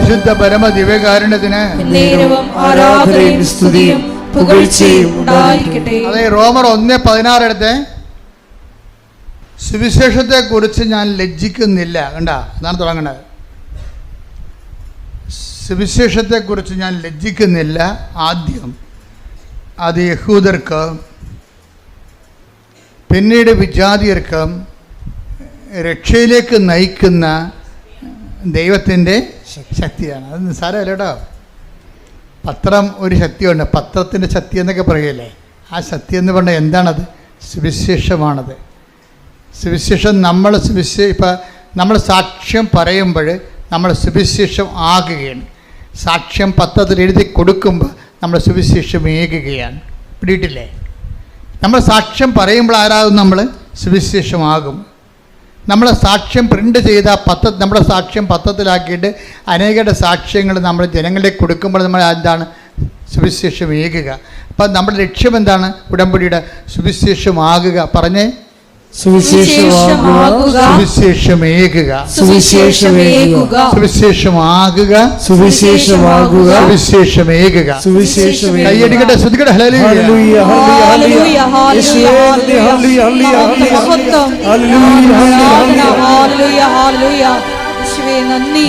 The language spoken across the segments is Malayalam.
പരിശുദ്ധ പരമ ദിവ്യകാരുണ്യത്തിന് ആരാധനയും സ്തുതിയും പുകഴ്ചയും ഉണ്ടായിരിക്കട്ടെ. അതെ, റോമർ 1:16 എടുത്ത്, സുവിശേഷത്തെ കുറിച്ച് ഞാൻ ലജ്ജിക്കുന്നില്ല. കണ്ടാ, അതാണ് തുടങ്ങുന്നത്. സുവിശേഷത്തെ കുറിച്ച് ഞാൻ ലജ്ജിക്കുന്നില്ല. ആദ്യം അത് യഹൂദർക്ക്, പിന്നീട് വിജാതിയർക്ക് രക്ഷയിലേക്ക് നയിക്കുന്ന ദൈവത്തിൻ്റെ ശക്തിയാണ്. അത് നിസ്സാരമല്ല കേട്ടോ. പത്രം ഒരു ശക്തിയുണ്ട്, പത്രത്തിൻ്റെ ശക്തി എന്നൊക്കെ പറയുകയല്ലേ. ആ ശക്തി എന്ന് പറഞ്ഞാൽ എന്താണത്? സുവിശേഷമാണത്. സുവിശേഷം ഇപ്പം നമ്മൾ സാക്ഷ്യം പറയുമ്പോൾ നമ്മൾ സുവിശേഷം ആകുകയാണ്. സാക്ഷ്യം പത്രത്തിൽ എഴുതി കൊടുക്കുമ്പോൾ നമ്മൾ സുവിശേഷം ഏകുകയാണ്. പിടിയിട്ടില്ലേ? നമ്മൾ സാക്ഷ്യം പറയുമ്പോൾ ആരാകും? നമ്മൾ സുവിശേഷമാകും. നമ്മൾ സാക്ഷ്യം പ്രിൻ്റ് ചെയ്ത നമ്മുടെ സാക്ഷ്യം പത്രത്തിലാക്കിയിട്ട് അനേകരുടെ സാക്ഷ്യങ്ങൾ നമ്മൾ ജനങ്ങളിലേക്ക് കൊടുക്കുമ്പോൾ നമ്മൾ എന്താണ്? സുവിശേഷം ഏകുക. അപ്പം നമ്മുടെ ലക്ഷ്യം എന്താണ്? ഉടമ്പടിയുടെ സുവിശേഷമാകുക. പറഞ്ഞേ, സുവിശേഷമാകുക, സുവിശേഷമേകുക, സുവിശേഷമേകുക, സുവിശേഷമാകുക, സുവിശേഷമാകുക, സുവിശേഷമേകുക. കൈയടിക്കട്ടെ, ശ്രുതിക്കട്ടെ. Hallelujah, hallelujah, hallelujah, hallelujah, hallelujah, hallelujah, hallelujah. യേശുവേ നന്ദി.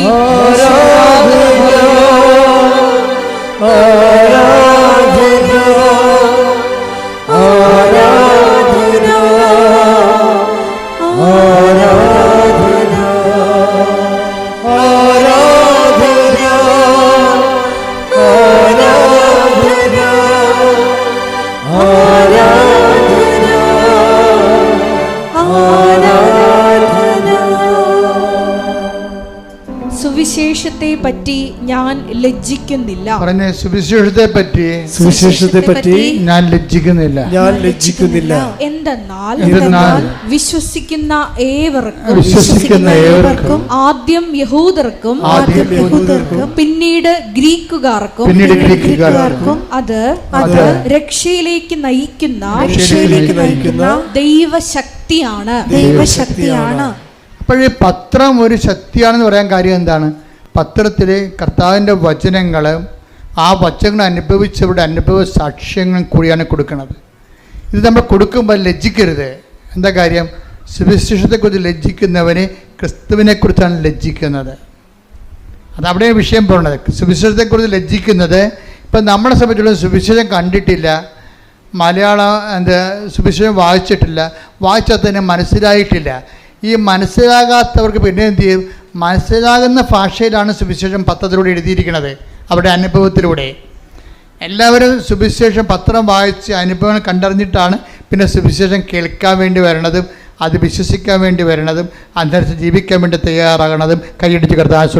സുവിശേഷത്തെ പറ്റി ഞാൻ ലജ്ജിക്കുന്നില്ല. പറഞ്ഞേ, സുവിശേഷത്തെ പറ്റി ഞാൻ ലജ്ജിക്കുന്നില്ല. എന്തെന്നാൽ വിശ്വസിക്കുന്ന ഏവർക്കും, ആദ്യം യഹൂദർക്കും പിന്നീട് ഗ്രീക്കുകാർക്കും അത് രക്ഷയിലേക്ക് നയിക്കുന്ന ദൈവശക്തിയാണ്. അപ്പോഴേ പത്രം ഒരു ശക്തിയാണെന്ന് പറയാൻ കാര്യം എന്താണ്? പത്രത്തിൽ കർത്താവിൻ്റെ വചനങ്ങൾ, ആ വചനങ്ങൾ അനുഭവിച്ചവരുടെ അനുഭവ സാക്ഷ്യങ്ങൾ കൂടിയാണ് കൊടുക്കുന്നത്. ഇത് നമ്മൾ കൊടുക്കുമ്പോൾ ലജ്ജിക്കരുത്. എന്താ കാര്യം? സുവിശേഷത്തെക്കുറിച്ച് ലജ്ജിക്കുന്നവന് ക്രിസ്തുവിനെക്കുറിച്ചാണ് ലജ്ജിക്കുന്നത്. അതവിടെ വിഷയം പോകുന്നത്. സുവിശേഷത്തെക്കുറിച്ച് ലജ്ജിക്കുന്നത്, ഇപ്പം നമ്മളെ സംബന്ധിച്ചുള്ള സുവിശേഷം കണ്ടിട്ടില്ല, മലയാളം സുവിശേഷം വായിച്ചിട്ടില്ല, വായിച്ചാൽ തന്നെ മനസ്സിലായിട്ടില്ല. ഈ മനസ്സിലാകാത്തവർക്ക് പിന്നെ എന്ത് ചെയ്യും? മനസ്സിലാകുന്ന ഭാഷയിലാണ് സുവിശേഷം പത്രത്തിലൂടെ എഴുതിയിരിക്കുന്നത്, അവരുടെ അനുഭവത്തിലൂടെ. എല്ലാവരും സുവിശേഷം പത്രം വായിച്ച് അനുഭവങ്ങൾ കണ്ടറിഞ്ഞിട്ടാണ് പിന്നെ സുവിശേഷം കേൾക്കാൻ വേണ്ടി വരണതും അത് വിശ്വസിക്കാൻ വേണ്ടി വരണതും അനുസരിച്ച് ജീവിക്കാൻ വേണ്ടി തയ്യാറാകണതും. കൈയടിച്ച് കർത്താവിനെ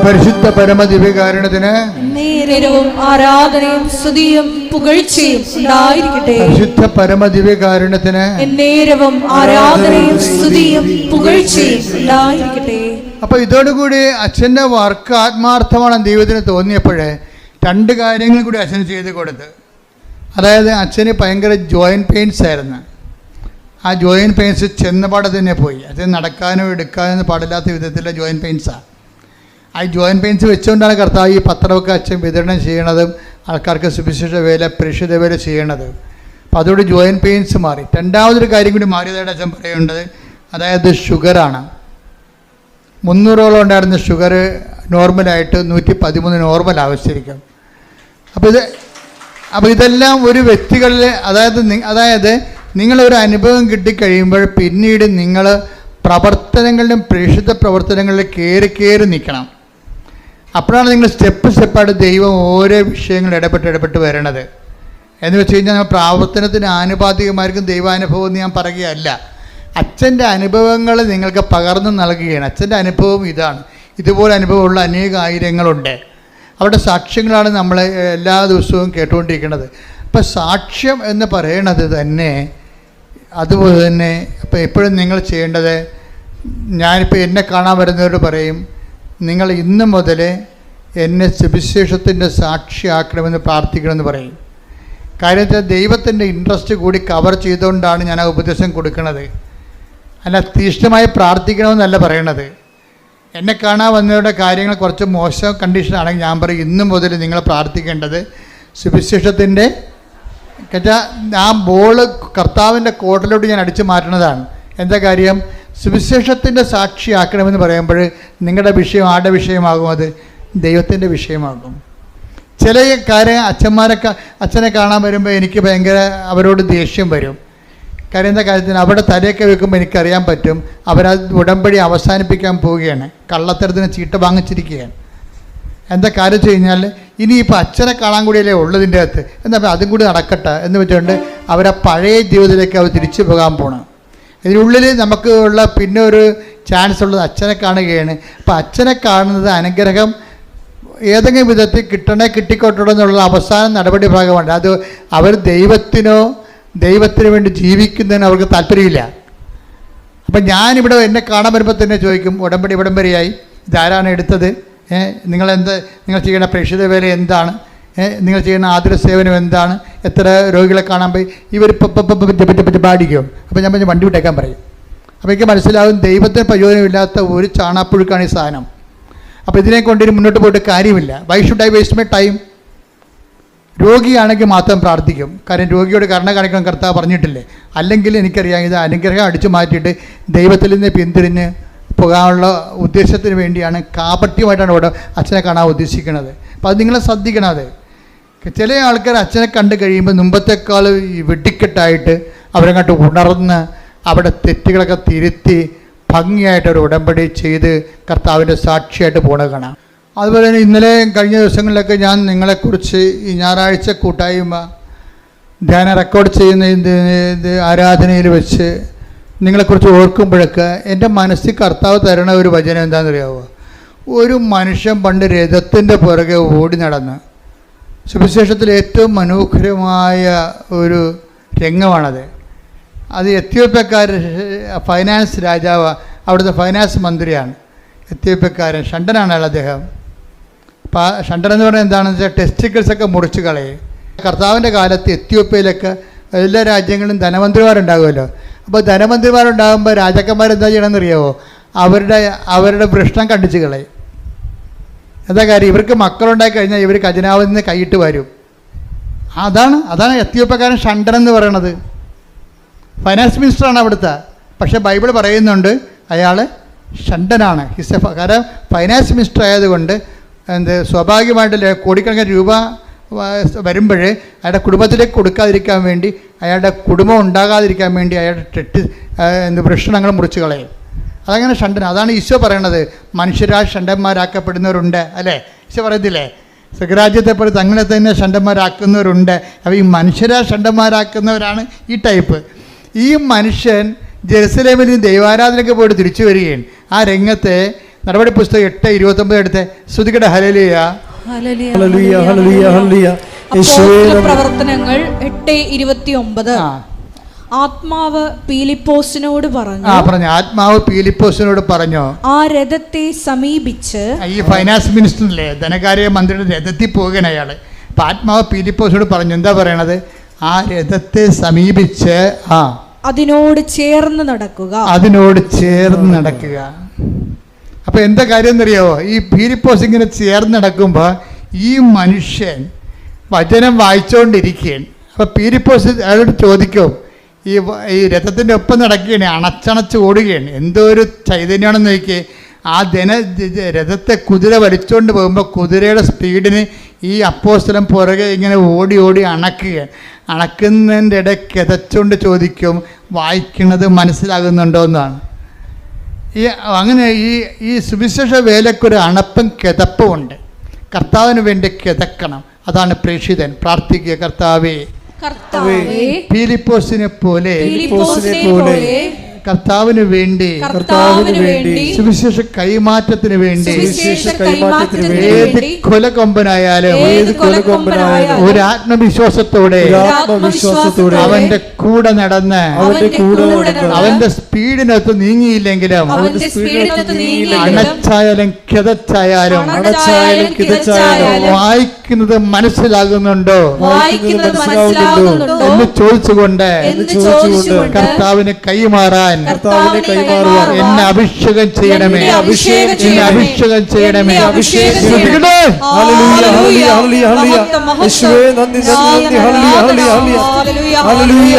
പരിശുദ്ധ പരമ ദിവ്യകാരുണ്യത്തിന് ആരാധനയും സ്തുതിയും പുകഴ്ചയും ഉണ്ടായിരിക്കട്ടെ. പരിശുദ്ധ പരമ ദിവ്യകാരുണ്യത്തിന് എന്നേരവും ആരാധനയും സ്തുതിയും പുകഴ്ചയും ഉണ്ടായിരിക്കട്ടെ. അപ്പോൾ ഇതോടുകൂടി അച്ഛൻ്റെ വർക്ക് ആത്മാർത്ഥമാണ് ദൈവത്തിന് തോന്നിയപ്പോഴേ രണ്ട് കാര്യങ്ങൾ കൂടി അച്ഛന് ചെയ്ത് കൊടുത്ത്. അതായത് അച്ഛന് ഭയങ്കര ജോയിൻറ്റ് പെയിൻസ് ആയിരുന്നു. ആ ജോയിൻറ്റ് പെയിൻസ് ചെന്നപാടെ തന്നെ പോയി. അച്ഛൻ നടക്കാനോ എടുക്കാനോ പാടില്ലാത്ത വിധത്തിലുള്ള ജോയിൻറ്റ് പെയിൻസാണ്. ആ ജോയിൻറ്റ് പെയിൻസ് വെച്ചുകൊണ്ടാണ് കർത്താവ് ഈ പത്രമൊക്കെ അച്ഛൻ വിതരണം ചെയ്യണതും ആൾക്കാർക്ക് സുവിശേഷ വേല, പ്രേക്ഷിത വേല ചെയ്യണത്. അപ്പോൾ അതോട് ജോയിൻറ്റ് പെയിൻസ് മാറി. രണ്ടാമതൊരു കാര്യം കൂടി മാറിയതായിട്ട് അച്ഛൻ പറയുന്നത്, അതായത് ഷുഗറാണ്. 300ഓളം ഉണ്ടായിരുന്ന ഷുഗർ നോർമലായിട്ട് 113 നോർമൽ ആവശ്യമായിരിക്കും. അപ്പോൾ ഇതെല്ലാം ഒരു വ്യക്തികളിൽ, അതായത് നിങ്ങളൊരു അനുഭവം കിട്ടിക്കഴിയുമ്പോൾ പിന്നീട് നിങ്ങൾ പ്രവർത്തനങ്ങളിലും പ്രേക്ഷിത പ്രവർത്തനങ്ങളിലും കയറി നിൽക്കണം. അപ്പോഴാണ് നിങ്ങൾ സ്റ്റെപ്പായിട്ട് ദൈവം ഓരോ വിഷയങ്ങൾ ഇടപെട്ട് വരണത്. എന്ന് വെച്ച് കഴിഞ്ഞാൽ പ്രാവർത്തനത്തിന് ആനുപാതികമായിരിക്കും ദൈവാനുഭവം എന്ന് ഞാൻ പറയുകയല്ല. അച്ഛൻ്റെ അനുഭവങ്ങൾ നിങ്ങൾക്ക് പകർന്നു നൽകുകയാണ്. അച്ഛൻ്റെ അനുഭവം ഇതാണ്. ഇതുപോലെ അനുഭവമുള്ള അനേക ആയിരങ്ങളുണ്ട്. അവരുടെ സാക്ഷ്യങ്ങളാണ് നമ്മൾ എല്ലാ ദിവസവും കേട്ടുകൊണ്ടിരിക്കുന്നത്. അപ്പം സാക്ഷ്യം എന്ന് പറയണത് തന്നെ അതുപോലെ തന്നെ ഇപ്പം എപ്പോഴും നിങ്ങൾ ചെയ്യേണ്ടത്, ഞാനിപ്പോൾ എന്നെ കാണാൻ വരുന്നവരോട് പറയും, നിങ്ങൾ ഇന്ന് മുതൽ എന്നെ സുവിശേഷത്തിൻ്റെ സാക്ഷിയാക്കണമെന്ന് പ്രാർത്ഥിക്കണമെന്ന് പറയും. കാര്യം വെച്ചാൽ ദൈവത്തിൻ്റെ ഇൻട്രസ്റ്റ് കൂടി കവർ ചെയ്തുകൊണ്ടാണ് ഞാൻ ആ ഉപദേശം കൊടുക്കുന്നത്. അല്ല തീഷ്ണമായി പ്രാർത്ഥിക്കണമെന്നല്ല പറയണത്. എന്നെ കാണാൻ വന്നവരുടെ കാര്യങ്ങൾ കുറച്ച് മോശം കണ്ടീഷനാണെങ്കിൽ ഞാൻ പറയും, ഇന്ന് മുതൽ നിങ്ങൾ പ്രാർത്ഥിക്കേണ്ടത് സുവിശേഷത്തിൻ്റെ ആ ബോള് കർത്താവിൻ്റെ കോട്ടിലോട്ട് ഞാൻ അടിച്ചു മാറ്റുന്നതാണ്. എന്താ കാര്യം? സുവിശേഷത്തിൻ്റെ സാക്ഷിയാക്കണമെന്ന് പറയുമ്പോൾ നിങ്ങളുടെ വിഷയം ആരുടെ വിഷയമാകും? അത് ദൈവത്തിൻ്റെ വിഷയമാകും. ചില കാര്യം അച്ഛനെ കാണാൻ വരുമ്പോൾ എനിക്ക് ഭയങ്കര അവരോട് ദേഷ്യം വരും. കാര്യം എന്താ കാര്യത്തിന് അവിടെ തലയൊക്കെ വെക്കുമ്പോൾ എനിക്കറിയാൻ പറ്റും അവരത് ഉടമ്പടി അവസാനിപ്പിക്കാൻ പോവുകയാണ്, കള്ളത്തരത്തിന് ചീട്ട് വാങ്ങിച്ചിരിക്കുകയാണ്. എന്താ കാര്യം വെച്ച് കഴിഞ്ഞാൽ ഇനിയിപ്പോൾ അച്ഛനെ കാണാൻ കൂടിയല്ലേ ഉള്ളതിൻ്റെ അകത്ത്, എന്നാൽ അതും കൂടി നടക്കട്ടെ എന്ന് വെച്ചുകൊണ്ട് അവരെ പഴയ ജീവിതത്തിലേക്ക് അവർ തിരിച്ചു പോകാൻ പോകണം. ഇതിനുള്ളിൽ നമുക്ക് ഉള്ള പിന്നെ ഒരു ചാൻസ് ഉള്ളത് അച്ഛനെ കാണുകയാണ്. അപ്പോൾ അച്ഛനെ കാണുന്നത് അനുഗ്രഹം ഏതെങ്കിലും വിധത്തിൽ കിട്ടിക്കോട്ടോ എന്നുള്ള അവസാന നടപടി ഭാഗമാണ്. അത് അവർ ദൈവത്തിന് വേണ്ടി ജീവിക്കുന്നതിന് അവർക്ക് താല്പര്യമില്ല. അപ്പം ഞാനിവിടെ എന്നെ കാണാൻ വരുമ്പോൾ തന്നെ ചോദിക്കും, ഉടമ്പടിയായി ഇതാരാണ് എടുത്തത്? നിങ്ങൾ ചെയ്യുന്ന പ്രേക്ഷിത വേല എന്താണ്? നിങ്ങൾ ചെയ്യുന്ന ആതുര സേവനം എന്താണ്? എത്ര രോഗികളെ കാണാൻ പോയി? ഇവർ പാടിക്കും. അപ്പോൾ ഞാൻ വണ്ടി വിട്ടേക്കാൻ പറയും. അപ്പോൾ എനിക്ക് മനസ്സിലാവും ദൈവത്തിന് പ്രയോജനമില്ലാത്ത ഒരു ചാണാപ്പുഴുക്കാണ് ഈ സാധനം. അപ്പോൾ ഇതിനെ കൊണ്ടിന് മുന്നോട്ട് പോയിട്ട് കാര്യമില്ല. Why should I waste my time? രോഗിയാണെങ്കിൽ മാത്രം പ്രാർത്ഥിക്കും. കാര്യം രോഗിയോട് കരുണ കാണിക്കാൻ കർത്താവ് പറഞ്ഞിട്ടില്ലേ? അല്ലെങ്കിൽ എനിക്കറിയാം ഇത് അനുഗ്രഹം അടിച്ചു മാറ്റിയിട്ട് ദൈവത്തിൽ നിന്ന് പിന്തിരിഞ്ഞ് പോകാനുള്ള ഉദ്ദേശത്തിന് വേണ്ടിയാണ്, കാപട്യമായിട്ടാണ് ഇവിടെ അച്ഛനെ കാണാൻ ഉദ്ദേശിക്കുന്നത്. അപ്പോൾ അത് നിങ്ങളെ ശ്രദ്ധിക്കണം. അത് ചില ആൾക്കാർ അച്ഛനെ കണ്ടു കഴിയുമ്പോൾ മുമ്പത്തേക്കാൾ വെട്ടിക്കെട്ടായിട്ട് അവരങ്ങോട്ട് ഉണർന്ന് അവിടെ തെറ്റുകളൊക്കെ തിരുത്തി ഭംഗിയായിട്ട് ഒരു ഉടമ്പടി ചെയ്ത് കർത്താവിൻ്റെ സാക്ഷിയായിട്ട് പോണത് കാണാം. അതുപോലെ തന്നെ ഇന്നലെ കഴിഞ്ഞ ദിവസങ്ങളിലൊക്കെ ഞാൻ നിങ്ങളെക്കുറിച്ച് ഈ ഞായറാഴ്ച കൂട്ടായ്മ ധ്യാനം റെക്കോർഡ് ചെയ്യുന്ന ഇത് ആരാധനയിൽ വെച്ച് നിങ്ങളെക്കുറിച്ച് ഓർക്കുമ്പോഴൊക്കെ എൻ്റെ മനസ്സിൽ കർത്താവ് തരണ ഒരു വചനം എന്താണെന്നറിയാമോ? ഒരു മനുഷ്യൻ പണ്ട് രഥത്തിൻ്റെ പുറകെ ഓടി നടന്ന്, സുവിശേഷത്തിൽ ഏറ്റവും മനോഹരമായ ഒരു രംഗമാണത്. അത് എത്യോപ്യക്കാർ ഫൈനാൻസ് രാജാവ്, അവിടുത്തെ ഫൈനാൻസ് മന്ത്രിയാണ്, എത്യോപ്യക്കാരൻ, ഷണ്ടനാണ് അയാൾ. അദ്ദേഹം ഷണ്ടൻ എന്ന് പറഞ്ഞാൽ എന്താണെന്ന് വെച്ചാൽ ടെസ്റ്റിക്കിൾസൊക്കെ മുറിച്ച് കളയും. കർത്താവിൻ്റെ കാലത്ത് എത്യോപ്യയിലൊക്കെ എല്ലാ രാജ്യങ്ങളിലും ധനമന്ത്രിമാരുണ്ടാകുമല്ലോ. അപ്പോൾ ധനമന്ത്രിമാരുണ്ടാകുമ്പോൾ രാജാക്കന്മാരെന്താ ചെയ്യണമെന്ന് അറിയാമോ? അവരുടെ വൃഷ്ണം കണ്ടിച്ച് കളയും. എന്താ കാര്യം? ഇവർക്ക് മക്കളുണ്ടായി കഴിഞ്ഞാൽ ഇവർ ഖജനാവിൽ നിന്ന് കൈയിട്ട് വരും. അതാണ് എത്യോപ്യക്കാരൻ ഷണ്ടൻ എന്ന് പറയണത്. ഫൈനാൻസ് മിനിസ്റ്ററാണ് അവിടുത്തെ. പക്ഷേ ബൈബിൾ പറയുന്നുണ്ട് അയാൾ ഷണ്ടനാണ്. കാരണം ഫൈനാൻസ് മിനിസ്റ്റർ ആയതുകൊണ്ട് സ്വാഭാവികമായിട്ട് കോടിക്കണക്കിന് രൂപ വരുമ്പോൾ അയാളുടെ കുടുംബത്തിലേക്ക് കൊടുക്കാതിരിക്കാൻ വേണ്ടി, അയാളുടെ കുടുംബം ഉണ്ടാകാതിരിക്കാൻ വേണ്ടി അയാളുടെ വൃഷണങ്ങൾ മുറിച്ച് കളയും. അതങ്ങനെ ഷണ്ടൻ. അതാണ് ഈശോ പറയണത്, മനുഷ്യരാൽ ഷണ്ടന്മാരാക്കപ്പെടുന്നവരുണ്ട് അല്ലേ? ഈശോ പറയത്തില്ലേ, സ്വരാജ്യത്തെ പോലെ തങ്ങളെ തന്നെ ഷണ്ടന്മാരാക്കുന്നവരുണ്ട്. അപ്പോൾ ഈ മനുഷ്യരാൽ ഷണ്ടന്മാരാക്കുന്നവരാണ് ഈ ടൈപ്പ്. ഈ മനുഷ്യൻ ജെറുസലേമിൽ നിന്ന് ദൈവാരാധനയ്ക്ക് പോയിട്ട് തിരിച്ചു വരികയാണ്. ആ രംഗത്തെ നടപടി പുസ്തകം 8:29 എടുത്ത് ശ്രുതികട ഹല്ലേലൂയ. പ്രവർത്തനങ്ങൾ 8:29. ആത്മാവ് പീലിപ്പോസിനോട് പറഞ്ഞു. ആത്മാവ് പീലിപ്പോസിനോട് പറഞ്ഞു, ആ രഥത്തെ സമീപിച്ച്. ഈ ഫൈനാൻസ് മിനിസ്റ്ററിലെ ധനകാര്യ മന്ത്രിയുടെ രഥത്തിൽ പോകുകയാണ് അയാള്. അപ്പം ആത്മാവ് പീലിപ്പോസിനോട് പറഞ്ഞു, എന്താ പറയണത്? ആ രഥത്തെ സമീപിച്ച് അതിനോട് ചേർന്ന് നടക്കുക. അപ്പോൾ എന്താ കാര്യം എന്നറിയാവോ? ഈ പീലിപ്പോസ് ഇങ്ങനെ ചേർന്ന് നടക്കുമ്പോൾ ഈ മനുഷ്യൻ വചനം വായിച്ചുകൊണ്ടിരിക്കുകയാണ്. അപ്പോൾ പീലിപ്പോസ് അയാളോട് ചോദിക്കും, ഈ രഥത്തിൻ്റെ ഒപ്പം നടക്കുകയാണ്, അണച്ചണച്ച് ഓടുകയാണ്. എന്തോ ഒരു ചൈതന്യമാണെന്ന് നോക്കിയേ. ആ രഥത്തെ കുതിര വലിച്ചുകൊണ്ട് പോകുമ്പോൾ കുതിരയുടെ സ്പീഡിന് ഈ അപ്പോസ്തലൻ പുറകെ ഇങ്ങനെ ഓടി അണക്കുകയാണ്. അണക്കുന്നതിൻ്റെ ഇടയ്ക്ക് കിതച്ചുകൊണ്ട് ചോദിക്കും, വായിക്കുന്നത് മനസ്സിലാകുന്നുണ്ടോ എന്നാണ്. അങ്ങനെ ഈ സുവിശേഷ വേലയ്ക്കൊരു അണപ്പും കിതപ്പും ഉണ്ട്. കർത്താവിന് വേണ്ടി കിതക്കണം. അതാണ് പ്രേക്ഷിതൻ. പ്രാർത്ഥിക്കുക, കർത്താവേ ഫിലിപ്പോസിനെ പോലെ കർത്താവിന് വേണ്ടി സുവിശേഷ കൈമാറ്റത്തിന് വേണ്ടി ഏത് കൊലകൊമ്പനായാലും ഒരു ആത്മവിശ്വാസത്തോടെ അവന്റെ കൂടെ നടന്ന് അവന്റെ സ്പീഡിനകത്ത് നീങ്ങിയില്ലെങ്കിലും അണച്ചായാലും കിതച്ചായാലും വായിക്കുന്നത് മനസ്സിലാകുന്നുണ്ടോ എന്ന് ചോദിച്ചുകൊണ്ട് കർത്താവിന് കൈമാറാൻ എന്നെ അഭിഷേകം ചെയ്യണമേ, എന്നെ അഭിഷേകം ചെയ്യണമേ. അഭിഷേകം ചെയ്യണമേ. ഹല്ലേലൂയ.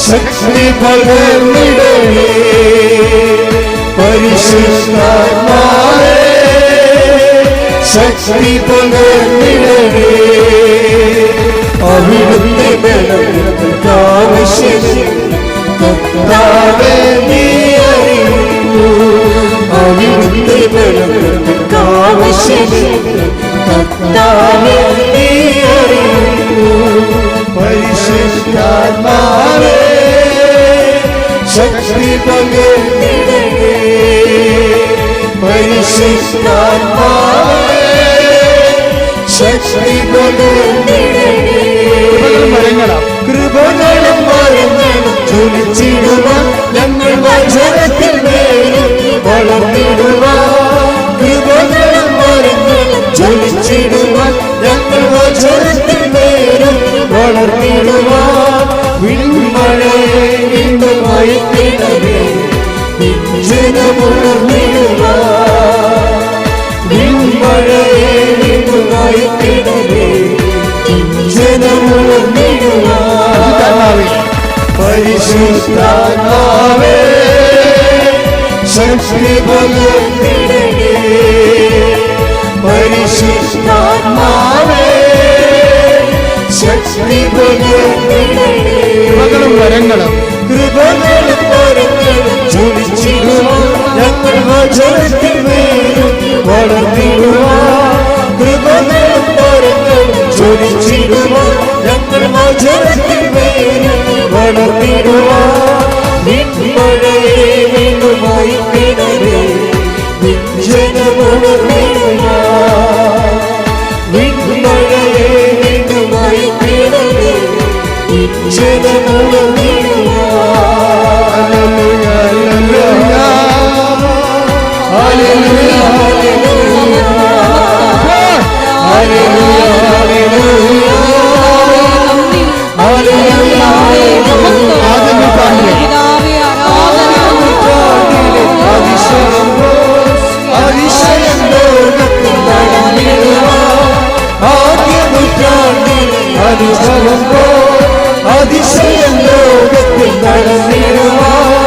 ശക്തി പകർന്നിടണേ പരിശുദ്ധാത്മാവേ, ശക്തി പകർന്നിടണേ അവിടുത്തെ കർത്താവേ നീ അറിയുന്നു, അവിടുത്തെ കർത്താവേ നീ അറിയുന്നു പരിശുദ്ധാത്മാവേ ശക്തി പകർന്നിടണേ പരിശുദ്ധാത്മാവേ ശക്തി പകർന്നിടണേ കൃപകളും വരങ്ങളും ജ്വലിച്ചിടുവാൻ ഞങ്ങൾ വചനത്തിൽ മേലും വളർന്നിടുവാൻ കൃപകളും വരങ്ങളും ജ്വലിച്ചിടുവാൻ ഞങ്ങൾ വചനത്തിൽ മേലും വളർന്നിടുവാൻ വിൺമഴയെ വീണ്ടും മയക്കിടവേ ജനമുണർന്നിടുവാൻ വിൺമഴയെ വീണ്ടും മയക്കിടവേ ജനമുണർന്നിടുവാൻ പരിശുദ്ധാത്മാവേ ശക്തി പകർന്നിടണേ പരിശുദ്ധാത്മാവേ ശക്തി പകർന്നിടണേ വരങ്ങളും കൃപകളും വരങ്ങളും ജ്വലിച്ചിടുവാൻ ഞങ്ങൾ വചനത്തിൽ മേലും വളർന്നിടുവാൻ കൃപകളും വരങ്ങളും ജ്വലിച്ചിടുവാൻ ഞങ്ങൾ വചനത്തിൽ മേലും വളർന്നിടുവാൻ വിൺമഴയെ വീണ്ടുമായി കിടവേ ജനമുണർന്നിടുവാൻ വിൺമഴയെ വീണ്ടുമായി കിടവേ അതിശയം ലോകത്തിൽ നടന്നിടുവാൻ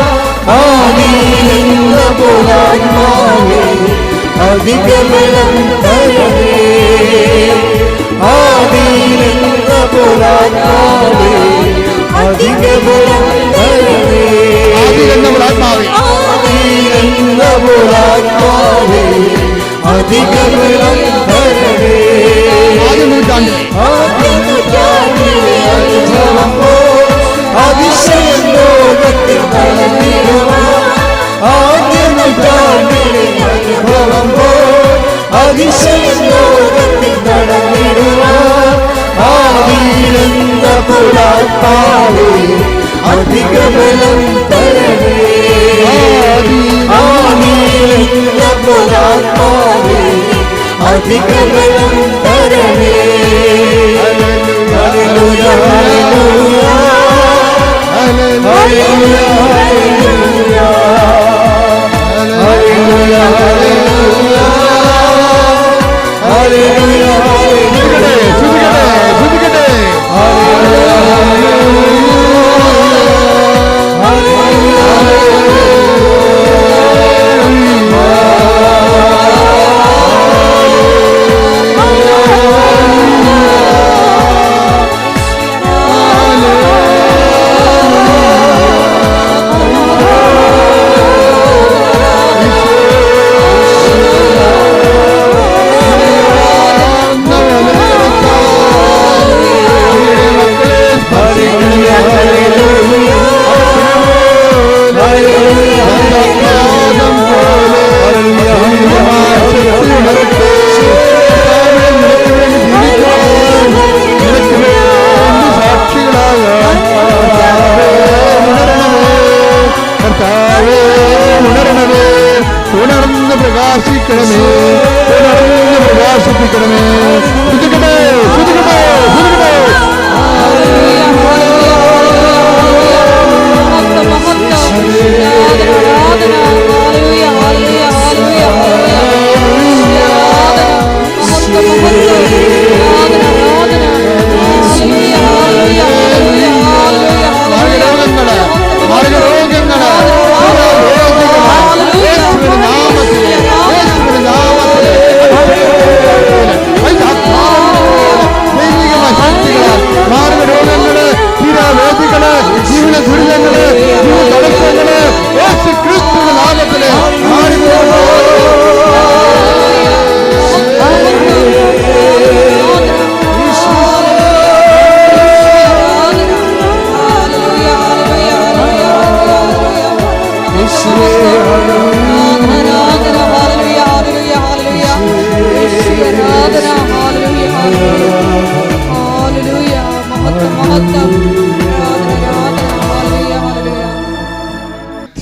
ആദിയിലെന്ന പോലാത്മാവേ അധിക ബലം തരണേ ആദിയിലെന്ന പോലാത്മാവേ അധിക ബലം തരണേ ആദിയിലെന്ന പോലാത്മാവേ അധിക ബലം തരണേ അതിശയം ലോകത്തിൽ നടന്നിടുവാൻ ആദ്യ നൂറ്റാണ്ടിലെ അനുഭവം പോൽ അതിശയം ലോകത്തിൽ നടന്നിടുവാൻ ആദിയിലെന്ന പുരാത്മാവേ അധിക ബലം തരണേ ആദിയിലെന്ന പുരാത്മാവേ അധിക ബലം തരണേ hallelujah hallelujah hallelujah hallelujah hallelujah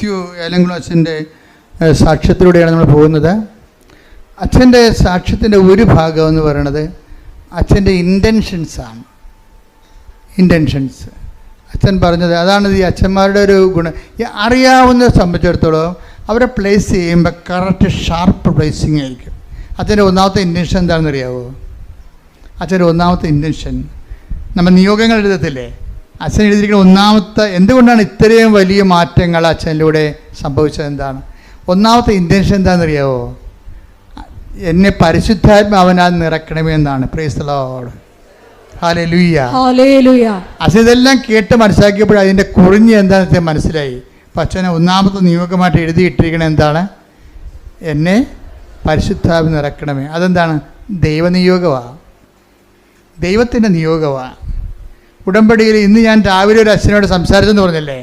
Mathew Elamkulam അച്ഛൻ്റെ സാക്ഷ്യത്തിലൂടെയാണ് നമ്മൾ പോകുന്നത്. അച്ഛൻ്റെ സാക്ഷ്യത്തിൻ്റെ ഒരു ഭാഗം എന്ന് പറയുന്നത് അച്ഛൻ്റെ ഇൻറ്റൻഷൻസാണ്. ഇൻറ്റൻഷൻസ് അച്ഛൻ പറഞ്ഞത് അതാണ് ഈ അച്ഛന്മാരുടെ ഒരു ഗുണം. ഈ അറിയാവുന്നതിനെ സംബന്ധിച്ചിടത്തോളം അവരെ പ്ലേസ് ചെയ്യുമ്പോൾ കറക്റ്റ് ഷാർപ്പ് പ്ലേസിങ് ആയിരിക്കും. അച്ഛൻ്റെ ഒന്നാമത്തെ ഇൻറ്റൻഷൻ എന്താണെന്ന് അറിയാമോ? അച്ഛൻ്റെ ഒന്നാമത്തെ ഇൻറ്റൻഷൻ നമ്മൾ നിയോഗങ്ങൾ എഴുതത്തില്ലേ, അച്ഛൻ എഴുതിയിരിക്കുന്ന ഒന്നാമത്തെ എന്തുകൊണ്ടാണ് ഇത്രയും വലിയ മാറ്റങ്ങൾ അച്ഛനിലൂടെ സംഭവിച്ചത് എന്താണ്? ഒന്നാമത്തെ ഇൻറ്റൻഷൻ എന്താണെന്നറിയാമോ? എന്നെ പരിശുദ്ധാത്മാവനാൽ നിറക്കണമേ എന്നാണ്. Praise the Lord. Hallelujah. Hallelujah. അച്ഛൻ ഇതെല്ലാം കേട്ട് മനസ്സിലാക്കിയപ്പോൾ അതിൻ്റെ കുറിഞ്ഞ് എന്താണെന്ന് വെച്ചാൽ മനസ്സിലായി. അപ്പം അച്ഛനെ ഒന്നാമത്തെ നിയോഗമായിട്ട് എഴുതിയിട്ടിരിക്കണത് എന്താണ്? എന്നെ പരിശുദ്ധാത്മാവ് നിറക്കണമേ. അതെന്താണ്? ദൈവനിയോഗമാണ്, ദൈവത്തിൻ്റെ നിയോഗമാണ്. ഉടമ്പടിയിൽ ഇന്ന് ഞാൻ രാവിലെ ഒരു അച്ഛനോട് സംസാരിച്ചെന്ന് പറഞ്ഞല്ലേ,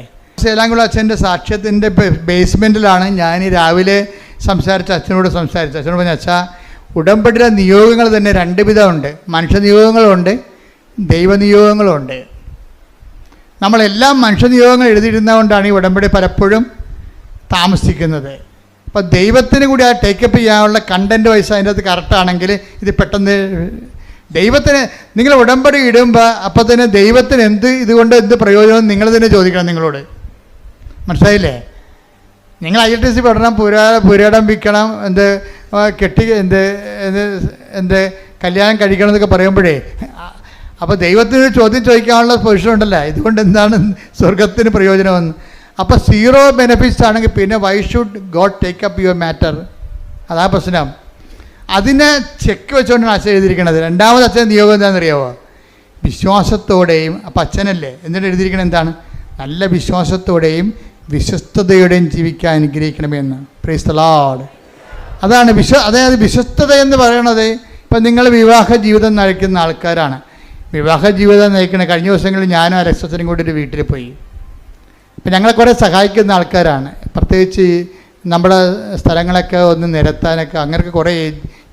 ഏലാംകുളം അച്ഛൻ്റെ സാക്ഷ്യത്തിൻ്റെ ബേസ്മെൻറ്റിലാണ് ഞാൻ ഈ രാവിലെ സംസാരിച്ച അച്ഛനോട് സംസാരിച്ചു. അച്ഛനോട് പറഞ്ഞ അച്ഛാ, ഉടമ്പടിയിലെ നിയോഗങ്ങൾ തന്നെ രണ്ട് വിധമുണ്ട്. മനുഷ്യ നിയോഗങ്ങളുണ്ട്, ദൈവനിയോഗങ്ങളുണ്ട്. നമ്മളെല്ലാം മനുഷ്യ നിയോഗങ്ങൾ എഴുതിയിരുന്നതുകൊണ്ടാണ് ഈ ഉടമ്പടി പലപ്പോഴും താമസിക്കുന്നത്. അപ്പോൾ ദൈവത്തിന് കൂടി ആ ടേക്കപ്പ് ചെയ്യാനുള്ള കണ്ടൻറ്റ് വൈസ് അതിൻ്റെ അകത്ത് കറക്റ്റാണെങ്കിൽ ഇത് പെട്ടെന്ന് ദൈവത്തിന് നിങ്ങൾ ഉടമ്പടി ഇടുമ്പോൾ അപ്പോൾ തന്നെ ദൈവത്തിന് ഇതുകൊണ്ട് എന്ത് പ്രയോജനം നിങ്ങൾ തന്നെ ചോദിക്കണം നിങ്ങളോട്. മനസ്സിലായില്ലേ? നിങ്ങൾ ILTC പഠനം പുരാടംബിക്കണം, കല്യാണം കഴിക്കണം എന്നൊക്കെ പറയുമ്പോഴേ അപ്പോൾ ദൈവത്തിന് ചോദ്യം ചോദിക്കാനുള്ള പൊസിഷൻ ഉണ്ടല്ലോ, ഇതുകൊണ്ട് എന്താണ് സ്വർഗത്തിന് പ്രയോജനമെന്ന്. അപ്പോൾ സീറോ ബെനിഫിറ്റ്സ് ആണെങ്കിൽ പിന്നെ why should God take up your matter? അതാ പ്രശ്നം. അതിനെ ചെക്ക് വെച്ചുകൊണ്ടാണ് അച്ഛൻ എഴുതിയിരിക്കുന്നത്. രണ്ടാമത് അച്ഛൻ നിയോഗം എന്താണെന്നറിയാമോ? വിശ്വാസത്തോടെയും. അപ്പം അച്ഛനല്ലേ എന്നിട്ട് എഴുതിയിരിക്കുന്നത് എന്താണ്? നല്ല വിശ്വാസത്തോടെയും വിശ്വസ്തയോടെയും ജീവിക്കാൻ അനുഗ്രഹിക്കണമെന്ന്. Praise the Lord. അതാണ് അതായത് വിശ്വസ്തത എന്ന് പറയണത്. ഇപ്പം നിങ്ങൾ വിവാഹ ജീവിതം നയിക്കുന്ന ആൾക്കാരാണ്. വിവാഹ ജീവിതം നയിക്കുന്ന കഴിഞ്ഞ ദിവസങ്ങളിൽ ഞാനും അലക്സച്ചനും കൂടി ഒരു വീട്ടിൽ പോയി. ഇപ്പം ഞങ്ങളെ കുറേ സഹായിക്കുന്ന ആൾക്കാരാണ്. പ്രത്യേകിച്ച് നമ്മുടെ സ്ഥലങ്ങളൊക്കെ ഒന്ന് നിരത്താനൊക്കെ അങ്ങനെയൊക്കെ കുറേ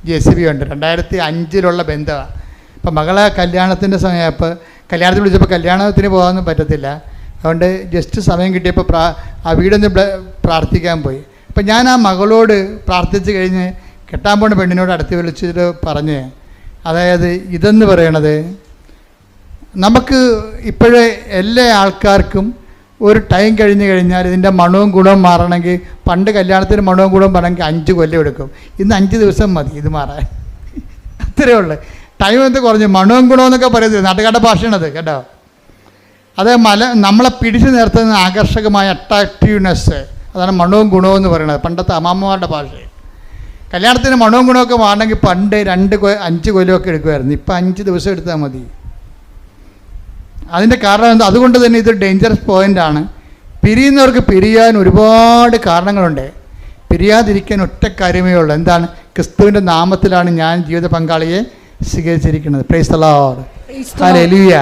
JCB ഉണ്ട്. 2005 ബന്ധമാണ്. ഇപ്പം മകളെ കല്യാണത്തിൻ്റെ സമയപ്പോൾ കല്യാണത്തിന് വിളിച്ചപ്പോൾ കല്യാണത്തിന് പോകാനൊന്നും പറ്റത്തില്ല. അതുകൊണ്ട് ജസ്റ്റ് സമയം കിട്ടിയപ്പോൾ ആ വീടൊന്ന് പ്രാർത്ഥിക്കാൻ പോയി. അപ്പം ഞാൻ ആ മകളോട് പ്രാർത്ഥിച്ച് കഴിഞ്ഞ് കെട്ടാൻ പോണ പെണ്ണിനോട് അടുത്ത് വിളിച്ചിട്ട് പറഞ്ഞ്, അതായത് ഇതെന്ന് പറയണത് നമുക്ക് ഇപ്പോഴേ എല്ലാ ആൾക്കാർക്കും ഒരു ടൈം കഴിഞ്ഞ് കഴിഞ്ഞാൽ ഇതിൻ്റെ മണവും ഗുണവും മാറണമെങ്കിൽ പണ്ട് കല്യാണത്തിന് മണവും ഗുണവും മാറണമെങ്കിൽ 5 കൊല്ലം എടുക്കും. ഇന്ന് 5 ദിവസം മതി ഇത് മാറാൻ. അത്രയേ ഉള്ളൂ. ടൈം എന്ത് കുറഞ്ഞു. മണവും ഗുണവും എന്നൊക്കെ പറയുന്നത് നാട്ടുകാരുടെ ഭാഷയാണത് കേട്ടോ. അത് നമ്മളെ പിടിച്ചു നിർത്തുന്ന ആകർഷകമായ അട്രാക്റ്റീവ്നെസ്, അതാണ് മണവും ഗുണവും എന്ന് പറയുന്നത്. പണ്ടത്തെ അമ്മാമ്മമാരുടെ ഭാഷ. കല്യാണത്തിന് മണവും ഗുണമൊക്കെ മാറണമെങ്കിൽ പണ്ട് 5 കൊല്ലമൊക്കെ എടുക്കുമായിരുന്നു. ഇപ്പം 5 ദിവസം എടുത്താൽ മതി. അതിൻ്റെ കാരണം എന്താ? അതുകൊണ്ട് തന്നെ ഇത് ഡേഞ്ചറസ് പോയിൻ്റാണ്. പിരിയുന്നവർക്ക് പിരിയാൻ ഒരുപാട് കാരണങ്ങളുണ്ട്. പിരിയാതിരിക്കാൻ ഒറ്റ കാര്യമേ ഉള്ളൂ. എന്താണ്? ക്രിസ്തുവിൻ്റെ നാമത്തിലാണ് ഞാൻ ജീവിത പങ്കാളിയെ സ്വീകരിച്ചിരിക്കുന്നത്. Praise the Lord. ഹല്ലേലൂയ.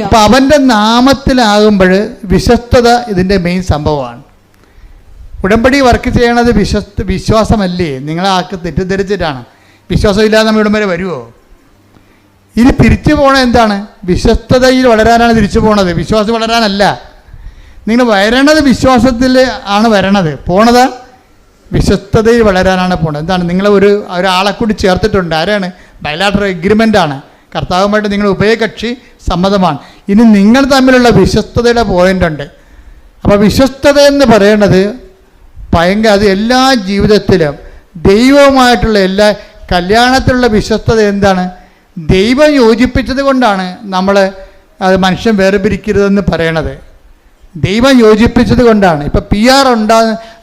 അപ്പോൾ അവൻ്റെ നാമത്തിലാകുമ്പോൾ വിശ്വസ്തത ഇതിൻ്റെ മെയിൻ സംഭവമാണ്. ഉടമ്പടി വർക്ക് ചെയ്യണത് വിശ്വാസമല്ലേ? നിങ്ങളെ ആൾക്ക് തെറ്റിദ്ധരിച്ചിട്ടാണ്. വിശ്വാസമില്ലാതെ നമ്മൾ ഇവിടം വരെ വരുമോ? ഇനി തിരിച്ചു പോകണത് എന്താണ്? വിശ്വസ്തതയിൽ വളരാനാണ് തിരിച്ചു പോണത്, വിശ്വാസം വളരാനല്ല. നിങ്ങൾ വരണത് വിശ്വാസത്തിൽ ആണ് പോണത് വിശ്വസ്തതയിൽ വളരാനാണ് പോണത്. എന്താണ്? നിങ്ങൾ ഒരാളെ കൂടി ചേർത്തിട്ടുണ്ട്. ആരാണ്? ബയലാറ്ററൽ എഗ്രിമെൻ്റാണ്. കർത്താവുമായിട്ട് നിങ്ങൾ ഉഭയകക്ഷി സമ്മതമാണ്. ഇനി നിങ്ങൾ തമ്മിലുള്ള വിശ്വസ്തതയുടെ പോയിൻ്റ് ഉണ്ട്. അപ്പോൾ വിശ്വസ്തത എന്ന് പറയണത് അത് എല്ലാ ജീവിതത്തിലും ദൈവവുമായിട്ടുള്ള എല്ലാ കല്യാണത്തിലുള്ള വിശ്വസ്തത എന്താണ്? ദൈവം യോജിപ്പിച്ചത് കൊണ്ടാണ് നമ്മൾ അത് മനുഷ്യൻ വേർപിരിക്കരുതെന്ന് പറയണത്. ദൈവം യോജിപ്പിച്ചത് കൊണ്ടാണ്. ഇപ്പം PR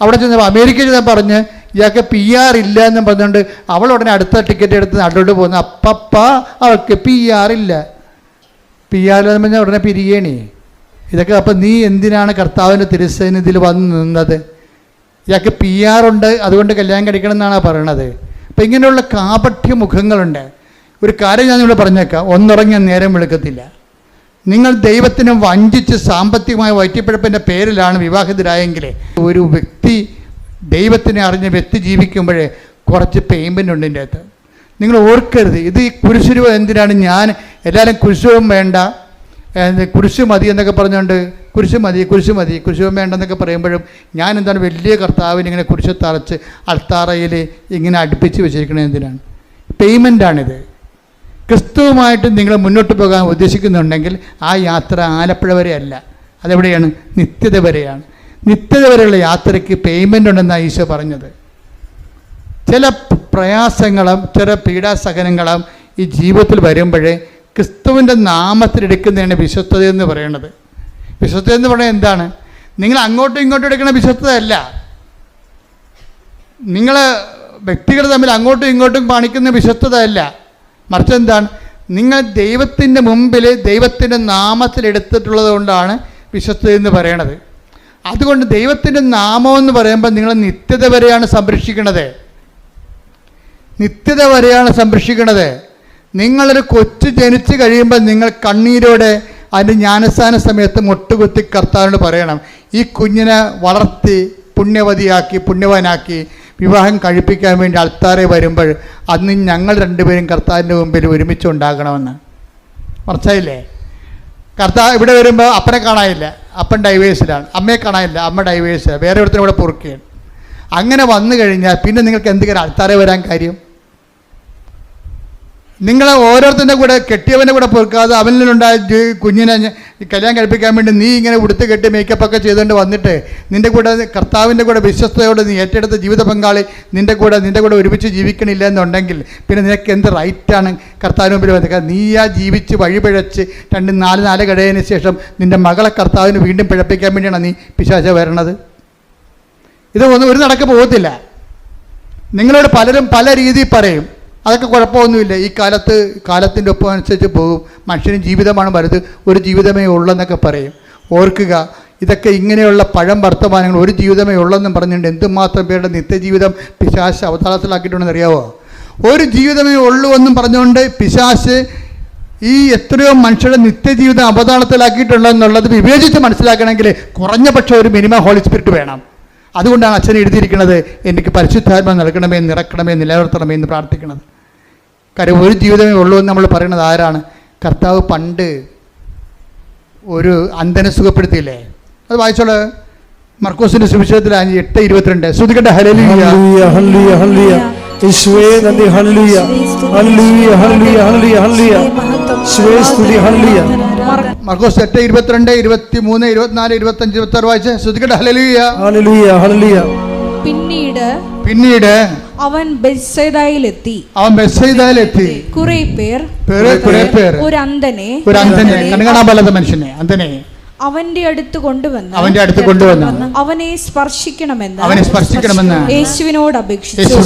അവിടെ ചെന്നപ്പോൾ അമേരിക്കയിൽ ചെന്ന് പറഞ്ഞ് ഇയാൾക്ക് PR ഇല്ല എന്ന് പറഞ്ഞുകൊണ്ട് അവൾ ഉടനെ അടുത്ത ടിക്കറ്റ് എടുത്ത് നാട്ടിലോട്ട് പോകുന്നു. അവൾക്ക് PR ഇല്ല. PR എന്ന് പറഞ്ഞാൽ ഉടനെ പിരിയണേ ഇതൊക്കെ. അപ്പം നീ എന്തിനാണ് കർത്താവിൻ്റെ തിരുസന്നിധിയിൽ വന്ന് നിന്നത്? ഇയാൾക്ക് PR ഉണ്ട്, അതുകൊണ്ട് കല്യാണം കഴിക്കണം എന്നാണ് പറയണത്. അപ്പം ഇങ്ങനെയുള്ള കാപഠ്യ മുഖങ്ങളുണ്ട്. ഒരു കാര്യം ഞാൻ ഇവിടെ പറഞ്ഞേക്കാം, ഒന്നുറങ്ങിയ നേരം വെളുക്കത്തില്ല. നിങ്ങൾ ദൈവത്തിനെ വഞ്ചിച്ച് സാമ്പത്തികമായ വയറ്റിപ്പിഴപ്പിൻ്റെ പേരിലാണ് വിവാഹിതരായെങ്കിൽ ഒരു വ്യക്തി ദൈവത്തിനെ അറിഞ്ഞ വ്യക്തി ജീവിക്കുമ്പോഴേ കുറച്ച് പേയ്മെൻ്റ് ഉണ്ട് ഇതിൻ്റെ അകത്ത്. നിങ്ങൾ ഓർക്കരുത്, ഇത് ഈ കുരിശുരൂപം എന്തിനാണ്? ഞാൻ എല്ലാവരും കുരിശുരൂപം വേണ്ട, കുരിശ് മതി എന്നൊക്കെ പറഞ്ഞുകൊണ്ട് കുരിശ് മതി, കുരിശ് മതി, കുരിശ് വേണ്ടെന്നൊക്കെ പറയുമ്പോഴും ഞാൻ എന്താണ് വലിയ കർത്താവിനെ ഇങ്ങനെ കുരിശ് തറച്ച് അൾത്താറയിൽ ഇങ്ങനെ അടുപ്പിച്ച് വെച്ചിരിക്കുന്നത് എന്തിനാണ്? പേയ്മെൻ്റാണിത്. ക്രിസ്തുവുമായിട്ട് നിങ്ങൾ മുന്നോട്ട് പോകാൻ ഉദ്ദേശിക്കുന്നുണ്ടെങ്കിൽ ആ യാത്ര ആലപ്പുഴ വരെ അല്ല, അതെവിടെയാണ്? നിത്യത വരെയാണ്. നിത്യത വരെയുള്ള യാത്രയ്ക്ക് പേയ്മെൻ്റ് ഉണ്ടെന്നാണ് ഈശോ പറഞ്ഞത്. ചില പ്രയാസങ്ങളും ചില പീഡാസഹനങ്ങളും ഈ ജീവിതത്തിൽ വരുമ്പോഴേ ക്രിസ്തുവിൻ്റെ നാമത്തിലെടുക്കുന്നതാണ് വിശ്വസ്തത എന്ന് പറയുന്നത്. വിശ്വസ്തത എന്ന് പറയുന്നത് എന്താണ്? നിങ്ങൾ അങ്ങോട്ടും ഇങ്ങോട്ടും എടുക്കുന്ന വിശ്വസ്തതയല്ല. നിങ്ങൾ വ്യക്തികൾ തമ്മിൽ അങ്ങോട്ടും ഇങ്ങോട്ടും കാണിക്കുന്ന വിശ്വസ്തതയല്ല. മറിച്ച് എന്താണ്? നിങ്ങൾ ദൈവത്തിൻ്റെ മുമ്പിൽ ദൈവത്തിൻ്റെ നാമത്തിലെടുത്തിട്ടുള്ളത് കൊണ്ടാണ് വിശ്വസ്തത എന്ന് പറയണത്. അതുകൊണ്ട് ദൈവത്തിൻ്റെ നാമം എന്ന് പറയുമ്പോൾ നിങ്ങൾ നിത്യത വരെയാണ് സംരക്ഷിക്കുന്നത്. നിത്യത വരെയാണ് സംരക്ഷിക്കുന്നത്. നിങ്ങളൊരു കൊച്ചു ജനിച്ച് കഴിയുമ്പോൾ നിങ്ങൾ കണ്ണീരോടെ അതിൻ്റെ ജ്ഞാനസ്ഥാന സമയത്ത് മുട്ടുകുത്തി കർത്താവിനോട് പറയണം, ഈ കുഞ്ഞിനെ വളർത്തി പുണ്യവതിയാക്കി പുണ്യവാനാക്കി വിവാഹം കഴിപ്പിക്കാൻ വേണ്ടി അൾത്താറെ വരുമ്പോൾ അന്ന് ഞങ്ങൾ രണ്ടുപേരും കർത്താവിൻ്റെ മുമ്പിൽ ഒരുമിച്ച് ഉണ്ടാകണമെന്ന്. മനസ്സിലായില്ലേ? കർത്താവ് ഇവിടെ വരുമ്പോൾ അപ്പനെ കാണാനില്ല, അപ്പൻ ഡൈവേഴ്സിലാണ്. അമ്മയെ കാണാനില്ല, അമ്മ ഡൈവേഴ്സിലാണ്. വേറെ ഒരുത്തരും ഇവിടെ പൊറുക്കുകയാണ്. അങ്ങനെ വന്നു കഴിഞ്ഞാൽ പിന്നെ നിങ്ങൾക്ക് എന്തെങ്കിലും അൾത്താറെ വരാൻ കാര്യം? നിങ്ങൾ ഓരോരുത്തരുടെ കൂടെ കെട്ടിയവൻ്റെ കൂടെ പൊറുക്കാതെ അവനിലുണ്ടായ കുഞ്ഞിനെ കല്യാണം കഴിപ്പിക്കാൻ വേണ്ടി നീ ഇങ്ങനെ ഉടുത്ത് കെട്ടി മേക്കപ്പൊക്കെ ചെയ്തുകൊണ്ട് വന്നിട്ട് നിൻ്റെ കൂടെ കർത്താവിൻ്റെ കൂടെ വിശ്വസ്തയോടെ നീ ഏറ്റെടുത്ത ജീവിത പങ്കാളി നിൻ്റെ കൂടെ ഒരുമിച്ച് ജീവിക്കണില്ല എന്നുണ്ടെങ്കിൽ പിന്നെ നിനക്ക് എന്ത് റൈറ്റാണ് കർത്താവിന് മുമ്പിൽ വന്നത്? നീയാ ജീവിച്ച് വഴിപിഴച്ച് 2-4 കഴിയതിന് ശേഷം നിൻ്റെ മകളെ കർത്താവിന് വീണ്ടും പിഴപ്പിക്കാൻ വേണ്ടിയാണ് നീ പിശാച വരണത്. ഇതൊന്നും ഒരു നടക്ക് പോകത്തില്ല. നിങ്ങളോട് പലരും പല രീതിയിൽ പറയും, അതൊക്കെ കുഴപ്പമൊന്നുമില്ല, ഈ കാലത്തിൻ്റെ ഒപ്പം അനുസരിച്ച് പോകും, മനുഷ്യന് ജീവിതമാണ് വലുത്, ഒരു ജീവിതമേ ഉള്ളെന്നൊക്കെ പറയും. ഓർക്കുക, ഇതൊക്കെ ഇങ്ങനെയുള്ള പഴം വർത്തമാനങ്ങൾ, ഒരു ജീവിതമേ ഉള്ളെന്നും പറഞ്ഞുകൊണ്ട് എന്തുമാത്രം പേരുടെ നിത്യജീവിതം പിശാച് അവതാളത്തിലാക്കിയിട്ടുണ്ടെന്ന് അറിയാവോ? ഒരു ജീവിതമേ ഉള്ളൂ എന്നും പറഞ്ഞുകൊണ്ട് പിശാച് ഈ എത്രയോ മനുഷ്യരുടെ നിത്യജീവിതം അവതാളത്തിലാക്കിയിട്ടുണ്ടെന്നുള്ളത് വിവേചിച്ച് മനസ്സിലാക്കണമെങ്കിൽ കുറഞ്ഞ പക്ഷം ഒരു മിനിമം ഹോളി സ്പിരിറ്റ് വേണം. അതുകൊണ്ടാണ് അച്ഛൻ എഴുതിയിരിക്കുന്നത്, എനിക്ക് പരിശുദ്ധാത്മ നൽകണമേ, നിറക്കണമേ, നിലനിർത്തണമേ എന്ന് പ്രാർത്ഥിക്കുന്നത്. കാര്യം ഒരു ജീവിതമേ ഉള്ളൂ എന്ന് നമ്മൾ പറയുന്നത് ആരാണ്? കർത്താവ് പണ്ട് ഒരു അന്ധനെ സുഖപ്പെടുത്തിയില്ലേ? അത് വായിച്ചോളൂ, മർക്കോസിന്റെ സുവിശേഷത്തിൽ 8:22. ശ്രുതികട്ടെ ഹല്ലേലൂയ ഹല്ലേലൂയ ഹല്ലേലൂയ യേശുവേ നന്ദി hallelujah hallelujah hallelujah hallelujah hallelujah യേശുവേ സ്തുതി ഹല്ലേലൂയ. മർക്കോസ് 8:22, 23, 24, 25, 26 വായിച്ച് ശ്രുതികട്ടെ ഹല്ലേലൂയ ഹല്ലേലൂയ ഹല്ലേലൂയ. പിന്നീട് അവൻ ബെത്സയിദയിലെത്തി. കുറെ പേർ ഒരു അന്ധനെ കണ്ണുകാണാൻ മനുഷ്യനെ അന്ധനെ അവന്റെ അടുത്ത് കൊണ്ടുവന്ന് അവനെ സ്പർശിക്കണമെന്ന് യേശുവിനോട് അപേക്ഷിച്ചു.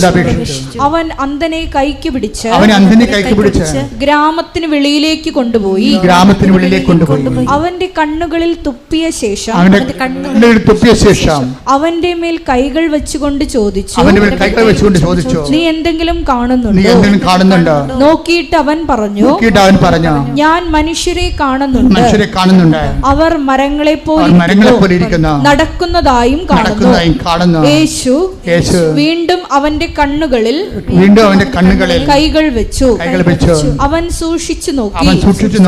അവൻ അന്ധനെ കൈക്ക് പിടിച്ച് ഗ്രാമത്തിന് വെളിയിലേക്ക് കൊണ്ടുപോയി അവന്റെ കണ്ണുകളിൽ തുപ്പിയ ശേഷം അവന്റെ മേൽ കൈകൾ വെച്ചുകൊണ്ട് ചോദിച്ചു, നീ എന്തെങ്കിലും കാണുന്നുണ്ടോ? നോക്കിയിട്ട് അവൻ പറഞ്ഞു, ഞാൻ മനുഷ്യരെ കാണുന്നുണ്ട്. അവർ മരങ്ങളെ പോലെ നടക്കുന്നതായും കാണുന്നു. യേശു വീണ്ടും അവന്റെ കണ്ണുകളിൽ കൈകൾ വെച്ചു. അവൻ സൂക്ഷിച്ചു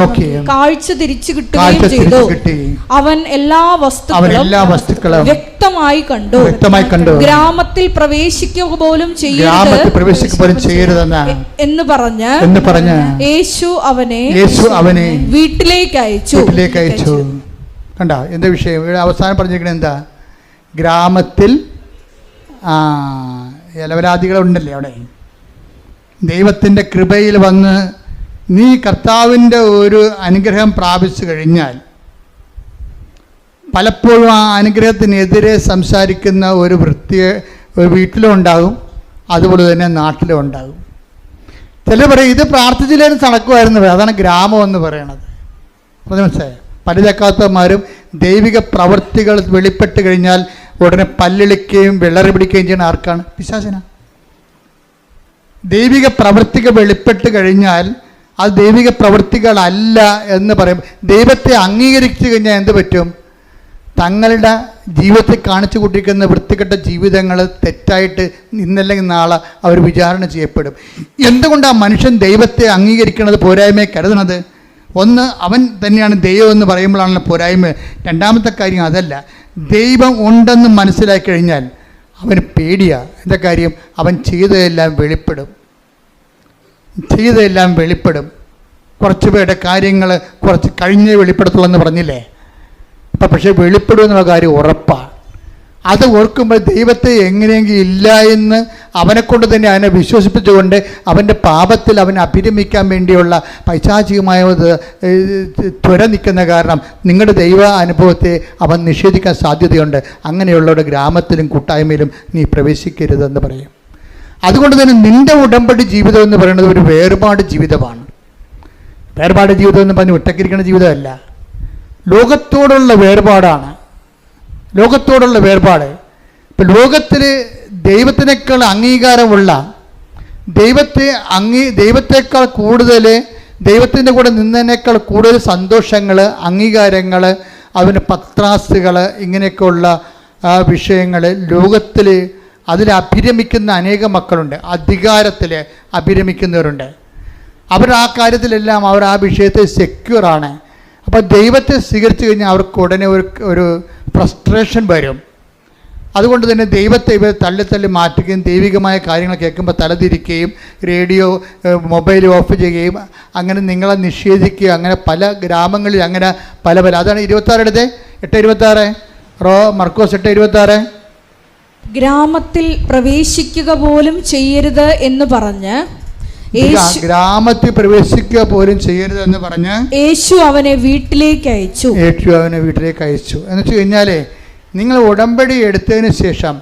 നോക്കി. കാഴ്ച തിരിച്ചു കിട്ടുകയും ചെയ്തു. അവൻ എല്ലാ വസ്തുക്കളും വ്യക്തമായി കണ്ടു. ഗ്രാമത്തിൽ പ്രവേശിക്കുക പോലും ചെയ്യരുതെന്ന് എന്ന് പറഞ്ഞ് യേശു അവനെ വീട്ടിലേക്ക് അയച്ചു. കണ്ട എന്താ വിഷയം? ഇവിടെ അവസാനം പറഞ്ഞിരിക്കുന്നത് എന്താ? ഗ്രാമത്തിൽ ഇലവരാദികളുണ്ടല്ലേ അവിടെ. ദൈവത്തിൻ്റെ കൃപയിൽ വന്ന് നീ കർത്താവിൻ്റെ ഒരു അനുഗ്രഹം പ്രാപിച്ചു കഴിഞ്ഞാൽ പലപ്പോഴും ആ അനുഗ്രഹത്തിനെതിരെ സംസാരിക്കുന്ന ഒരു വീട്ടിലും ഉണ്ടാകും, അതുപോലെ തന്നെ നാട്ടിലും ഉണ്ടാകും. ചിലർ പറയും ഇത് പ്രാർത്ഥിച്ചില്ലേലും നടക്കുമായിരുന്നു. അതാണ് ഗ്രാമം എന്ന് പറയണത്. അപ്പോൾ മനസ്സിലായോ? പല ചക്കാത്തമാരും ദൈവിക പ്രവൃത്തികൾ വെളിപ്പെട്ട് കഴിഞ്ഞാൽ ഉടനെ പല്ലിളിക്കുകയും വെള്ളറി പിടിക്കുകയും ചെയ്യുന്ന ആർക്കാണ്? പിശാചിനാണ്. ദൈവിക പ്രവൃത്തികൾ വെളിപ്പെട്ട് കഴിഞ്ഞാൽ അത് ദൈവിക പ്രവൃത്തികളല്ല എന്ന് പറയും. ദൈവത്തെ അംഗീകരിച്ചു കഴിഞ്ഞാൽ എന്ത് പറ്റും? തങ്ങളുടെ ജീവിതത്തിൽ കാണിച്ചു കൂട്ടിയിരിക്കുന്ന വൃത്തികെട്ട ജീവിതങ്ങൾ തെറ്റായിട്ട് ഇന്നല്ലെങ്കിൽ നാളെ അവർ വിചാരണ ചെയ്യപ്പെടും. എന്തുകൊണ്ടാണ് മനുഷ്യൻ ദൈവത്തെ അംഗീകരിക്കുന്നത് പോരായ്മയെ കരുതുന്നത്? ഒന്ന്, അവൻ തന്നെയാണ് ദൈവം എന്ന് പറയുമ്പോഴാണല്ലോ പോരായ്മ. രണ്ടാമത്തെ കാര്യം അതല്ല, ദൈവം ഉണ്ടെന്ന് മനസ്സിലാക്കി കഴിഞ്ഞാൽ അവന് പേടിയാണ്. എന്താ കാര്യം? അവൻ ചെയ്തതെല്ലാം വെളിപ്പെടും. കുറച്ച് പേരുടെ കാര്യങ്ങൾ കുറച്ച് കഴിഞ്ഞേ വെളിപ്പെടുത്തുള്ളൂ എന്ന് പറഞ്ഞില്ലേ? പക്ഷേ വെളിപ്പെടുമെന്നുള്ള കാര്യം ഉറപ്പാണ്. അത് ഓർക്കുമ്പോൾ ദൈവത്തെ എങ്ങനെയെങ്കിലും ഇല്ല എന്ന് അവനെക്കൊണ്ട് തന്നെ അവനെ വിശ്വസിപ്പിച്ചുകൊണ്ട് അവൻ്റെ പാപത്തിൽ അവനെ അഭിരമിക്കാൻ വേണ്ടിയുള്ള പൈശാചികമായ ത്വര നിൽക്കുന്ന കാരണം നിങ്ങളുടെ ദൈവ അനുഭവത്തെ അവൻ നിഷേധിക്കാൻ സാധ്യതയുണ്ട്. അങ്ങനെയുള്ളവരുടെ ഗ്രാമത്തിലും കൂട്ടായ്മയിലും നീ പ്രവേശിക്കരുതെന്ന് പറയും. അതുകൊണ്ട് തന്നെ നിൻ്റെ ഉടമ്പടി ജീവിതം എന്ന് പറയുന്നത് ഒരു വേർപാട് ജീവിതമാണ്. വേർപാട് ജീവിതം എന്ന് പറഞ്ഞ് ഒറ്റക്കിരിക്കുന്ന ജീവിതമല്ല, ലോകത്തോടുള്ള വേർപാടാണ്. ലോകത്തോടുള്ള വേർപാട്. ഇപ്പം ലോകത്തിൽ ദൈവത്തിനേക്കാൾ അംഗീകാരമുള്ള, ദൈവത്തെക്കാൾ കൂടുതൽ, ദൈവത്തിൻ്റെ കൂടെ നിന്നതിനേക്കാൾ കൂടുതൽ സന്തോഷങ്ങൾ, അംഗീകാരങ്ങൾ, അവന് പത്രാസുകൾ, ഇങ്ങനെയൊക്കെയുള്ള വിഷയങ്ങൾ ലോകത്തിൽ അതിൽ അഭിരമിക്കുന്ന അനേക മക്കളുണ്ട്. അധികാരത്തിൽ അഭിരമിക്കുന്നവരുണ്ട്. അവർ ആ കാര്യത്തിലെല്ലാം അവർ ആ വിഷയത്തിൽ സെക്യൂറാണ്. അപ്പോൾ ദൈവത്തെ സ്വീകരിച്ചു കഴിഞ്ഞാൽ അവർക്ക് ഉടനെ ഒരു ഫ്രസ്ട്രേഷൻ വരും. അതുകൊണ്ട് തന്നെ ദൈവത്തെ ഇവർ തള്ളി മാറ്റുകയും ദൈവികമായ കാര്യങ്ങൾ കേൾക്കുമ്പോൾ തലതിരിക്കുകയും റേഡിയോ മൊബൈൽ ഓഫ് ചെയ്യുകയും അങ്ങനെ നിങ്ങളെ നിഷേധിക്കുകയും, അങ്ങനെ പല ഗ്രാമങ്ങളിൽ അങ്ങനെ പല അതാണ് 26 8:26 മർക്കോസ് 8:26 ഗ്രാമത്തിൽ പ്രവേശിക്കുക പോലും ചെയ്യരുത് എന്ന് പറഞ്ഞ് ഗ്രാമത്തിൽ പ്രവേശിക്കുക പോലും ചെയ്യരുത് എന്ന് പറഞ്ഞ് യേശു അവനെ വീട്ടിലേക്ക് അയച്ചു. എന്ന് വെച്ച് കഴിഞ്ഞാൽ നിങ്ങൾ ഉടമ്പടി എടുത്തതിന് ശേഷം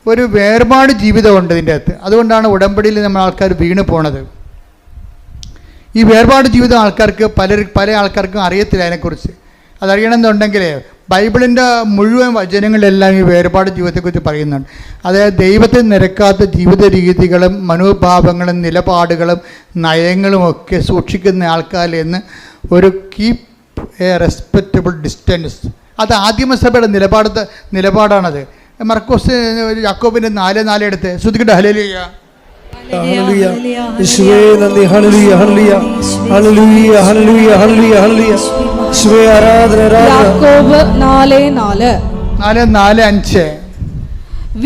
ഒരു വേർപാട് ജീവിതമുണ്ട് ഇതിൻ്റെ അകത്ത്. അതുകൊണ്ടാണ് ഉടമ്പടിയിൽ നമ്മൾ ആൾക്കാർ വീണ് പോണത്. ഈ വേർപാട് ജീവിതം ആൾക്കാർക്ക് പല ആൾക്കാർക്കും അറിയത്തില്ല അതിനെക്കുറിച്ച്. അതറിയണമെന്നുണ്ടെങ്കിൽ ബൈബിളിൻ്റെ മുഴുവൻ വചനങ്ങളിലെല്ലാം ഈ വേർപാട് ജീവിതത്തെക്കുറിച്ച് പറയുന്നുണ്ട്. അതായത് ദൈവത്തെ നിരക്കാത്ത ജീവിത രീതികളും മനോഭാവങ്ങളും നിലപാടുകളും നയങ്ങളും ഒക്കെ സൂക്ഷിക്കുന്ന ആൾക്കാരിൽ നിന്ന് ഒരു കീപ്പ് എ റെസ്പെക്റ്റബിൾ ഡിസ്റ്റൻസ്. അത് ആദിമസഭയുടെ നിലപാടാണത്. മർക്കോസ് യാക്കോബിൻ്റെ 4:4 എടുത്ത് ശ്രുതിക്കട്ടെ. ഹല്ലേലൂയ. യാക്കോബ് 4:4-5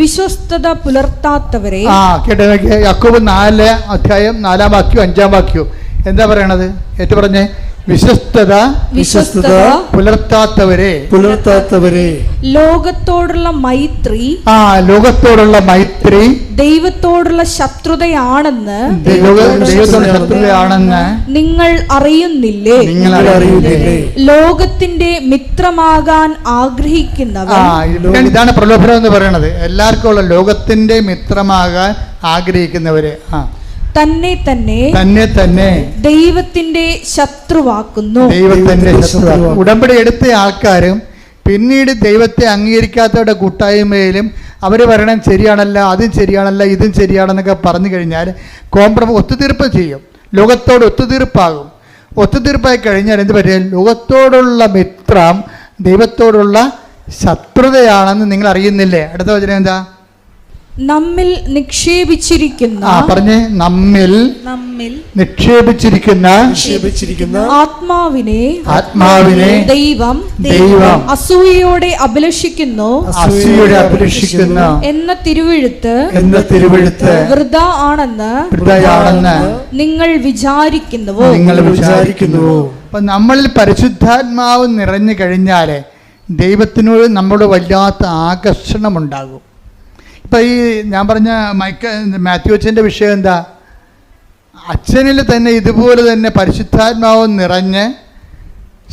വിശ്വസ്തത പുലർത്താത്തവരെ. കേട്ടോ, യാക്കോബ് 4:4 എന്താ പറയണത്? ഏറ്റു പറഞ്ഞേ. വിശ്വസ്തത പുലർത്താത്തവരെ. ലോകത്തോടുള്ള മൈത്രി ദൈവത്തോടുള്ള ശത്രുതയാണെന്ന് നിങ്ങൾ അറിയുന്നില്ലേ? ലോകത്തിന്റെ മിത്രമാകാൻ ആഗ്രഹിക്കുന്നവൻ. ഇതാണ് പ്രലോഭനം എന്ന് പറയുന്നത്. എല്ലാവർക്കും ഉള്ള ലോകത്തിന്റെ മിത്രമാകാൻ ആഗ്രഹിക്കുന്നവരെ തന്നെ ദൈവത്തിന്റെ ശത്രുവാക്കുന്നു. ഉടമ്പടി എടുത്ത ആൾക്കാരും പിന്നീട് ദൈവത്തെ അംഗീകരിക്കാത്തവരുടെ കൂട്ടായ്മയിലും അവർ പറയണം ശരിയാണല്ല, അതും ശരിയാണല്ല, ഇതും ശരിയാണെന്നൊക്കെ പറഞ്ഞു കഴിഞ്ഞാൽ ഒത്തുതീർപ്പ് ചെയ്യും. ലോകത്തോട് ഒത്തുതീർപ്പാകും. ഒത്തുതീർപ്പായി കഴിഞ്ഞാൽ എന്ത് പറ്റും? ലോകത്തോടുള്ള മിത്രം ദൈവത്തോടുള്ള ശത്രുതയാണെന്ന് നിങ്ങൾ അറിയുന്നില്ലേ? അടുത്ത വചനം എന്താ? നമ്മിൽ നിക്ഷേപിച്ചിരിക്കുന്ന ആത്മാവിനെ ദൈവം അസൂയയോടെ അഭിലഷിക്കുന്നു എന്ന തിരുവെഴുത്ത് വൃഥാ ആണെന്ന് നിങ്ങൾ വിചാരിക്കുന്നുവോ? അപ്പൊ നമ്മളിൽ പരിശുദ്ധാത്മാവ് നിറഞ്ഞു കഴിഞ്ഞാൽ ദൈവത്തിനോട് നമ്മളോട് വല്ലാത്ത ആകർഷണമുണ്ടാകും. ഇപ്പം ഈ ഞാൻ പറഞ്ഞ മാത്യു അച്ഛൻ്റെ വിഷയം എന്താ? അച്ഛനിൽ തന്നെ ഇതുപോലെ തന്നെ പരിശുദ്ധാത്മാവ് നിറഞ്ഞ്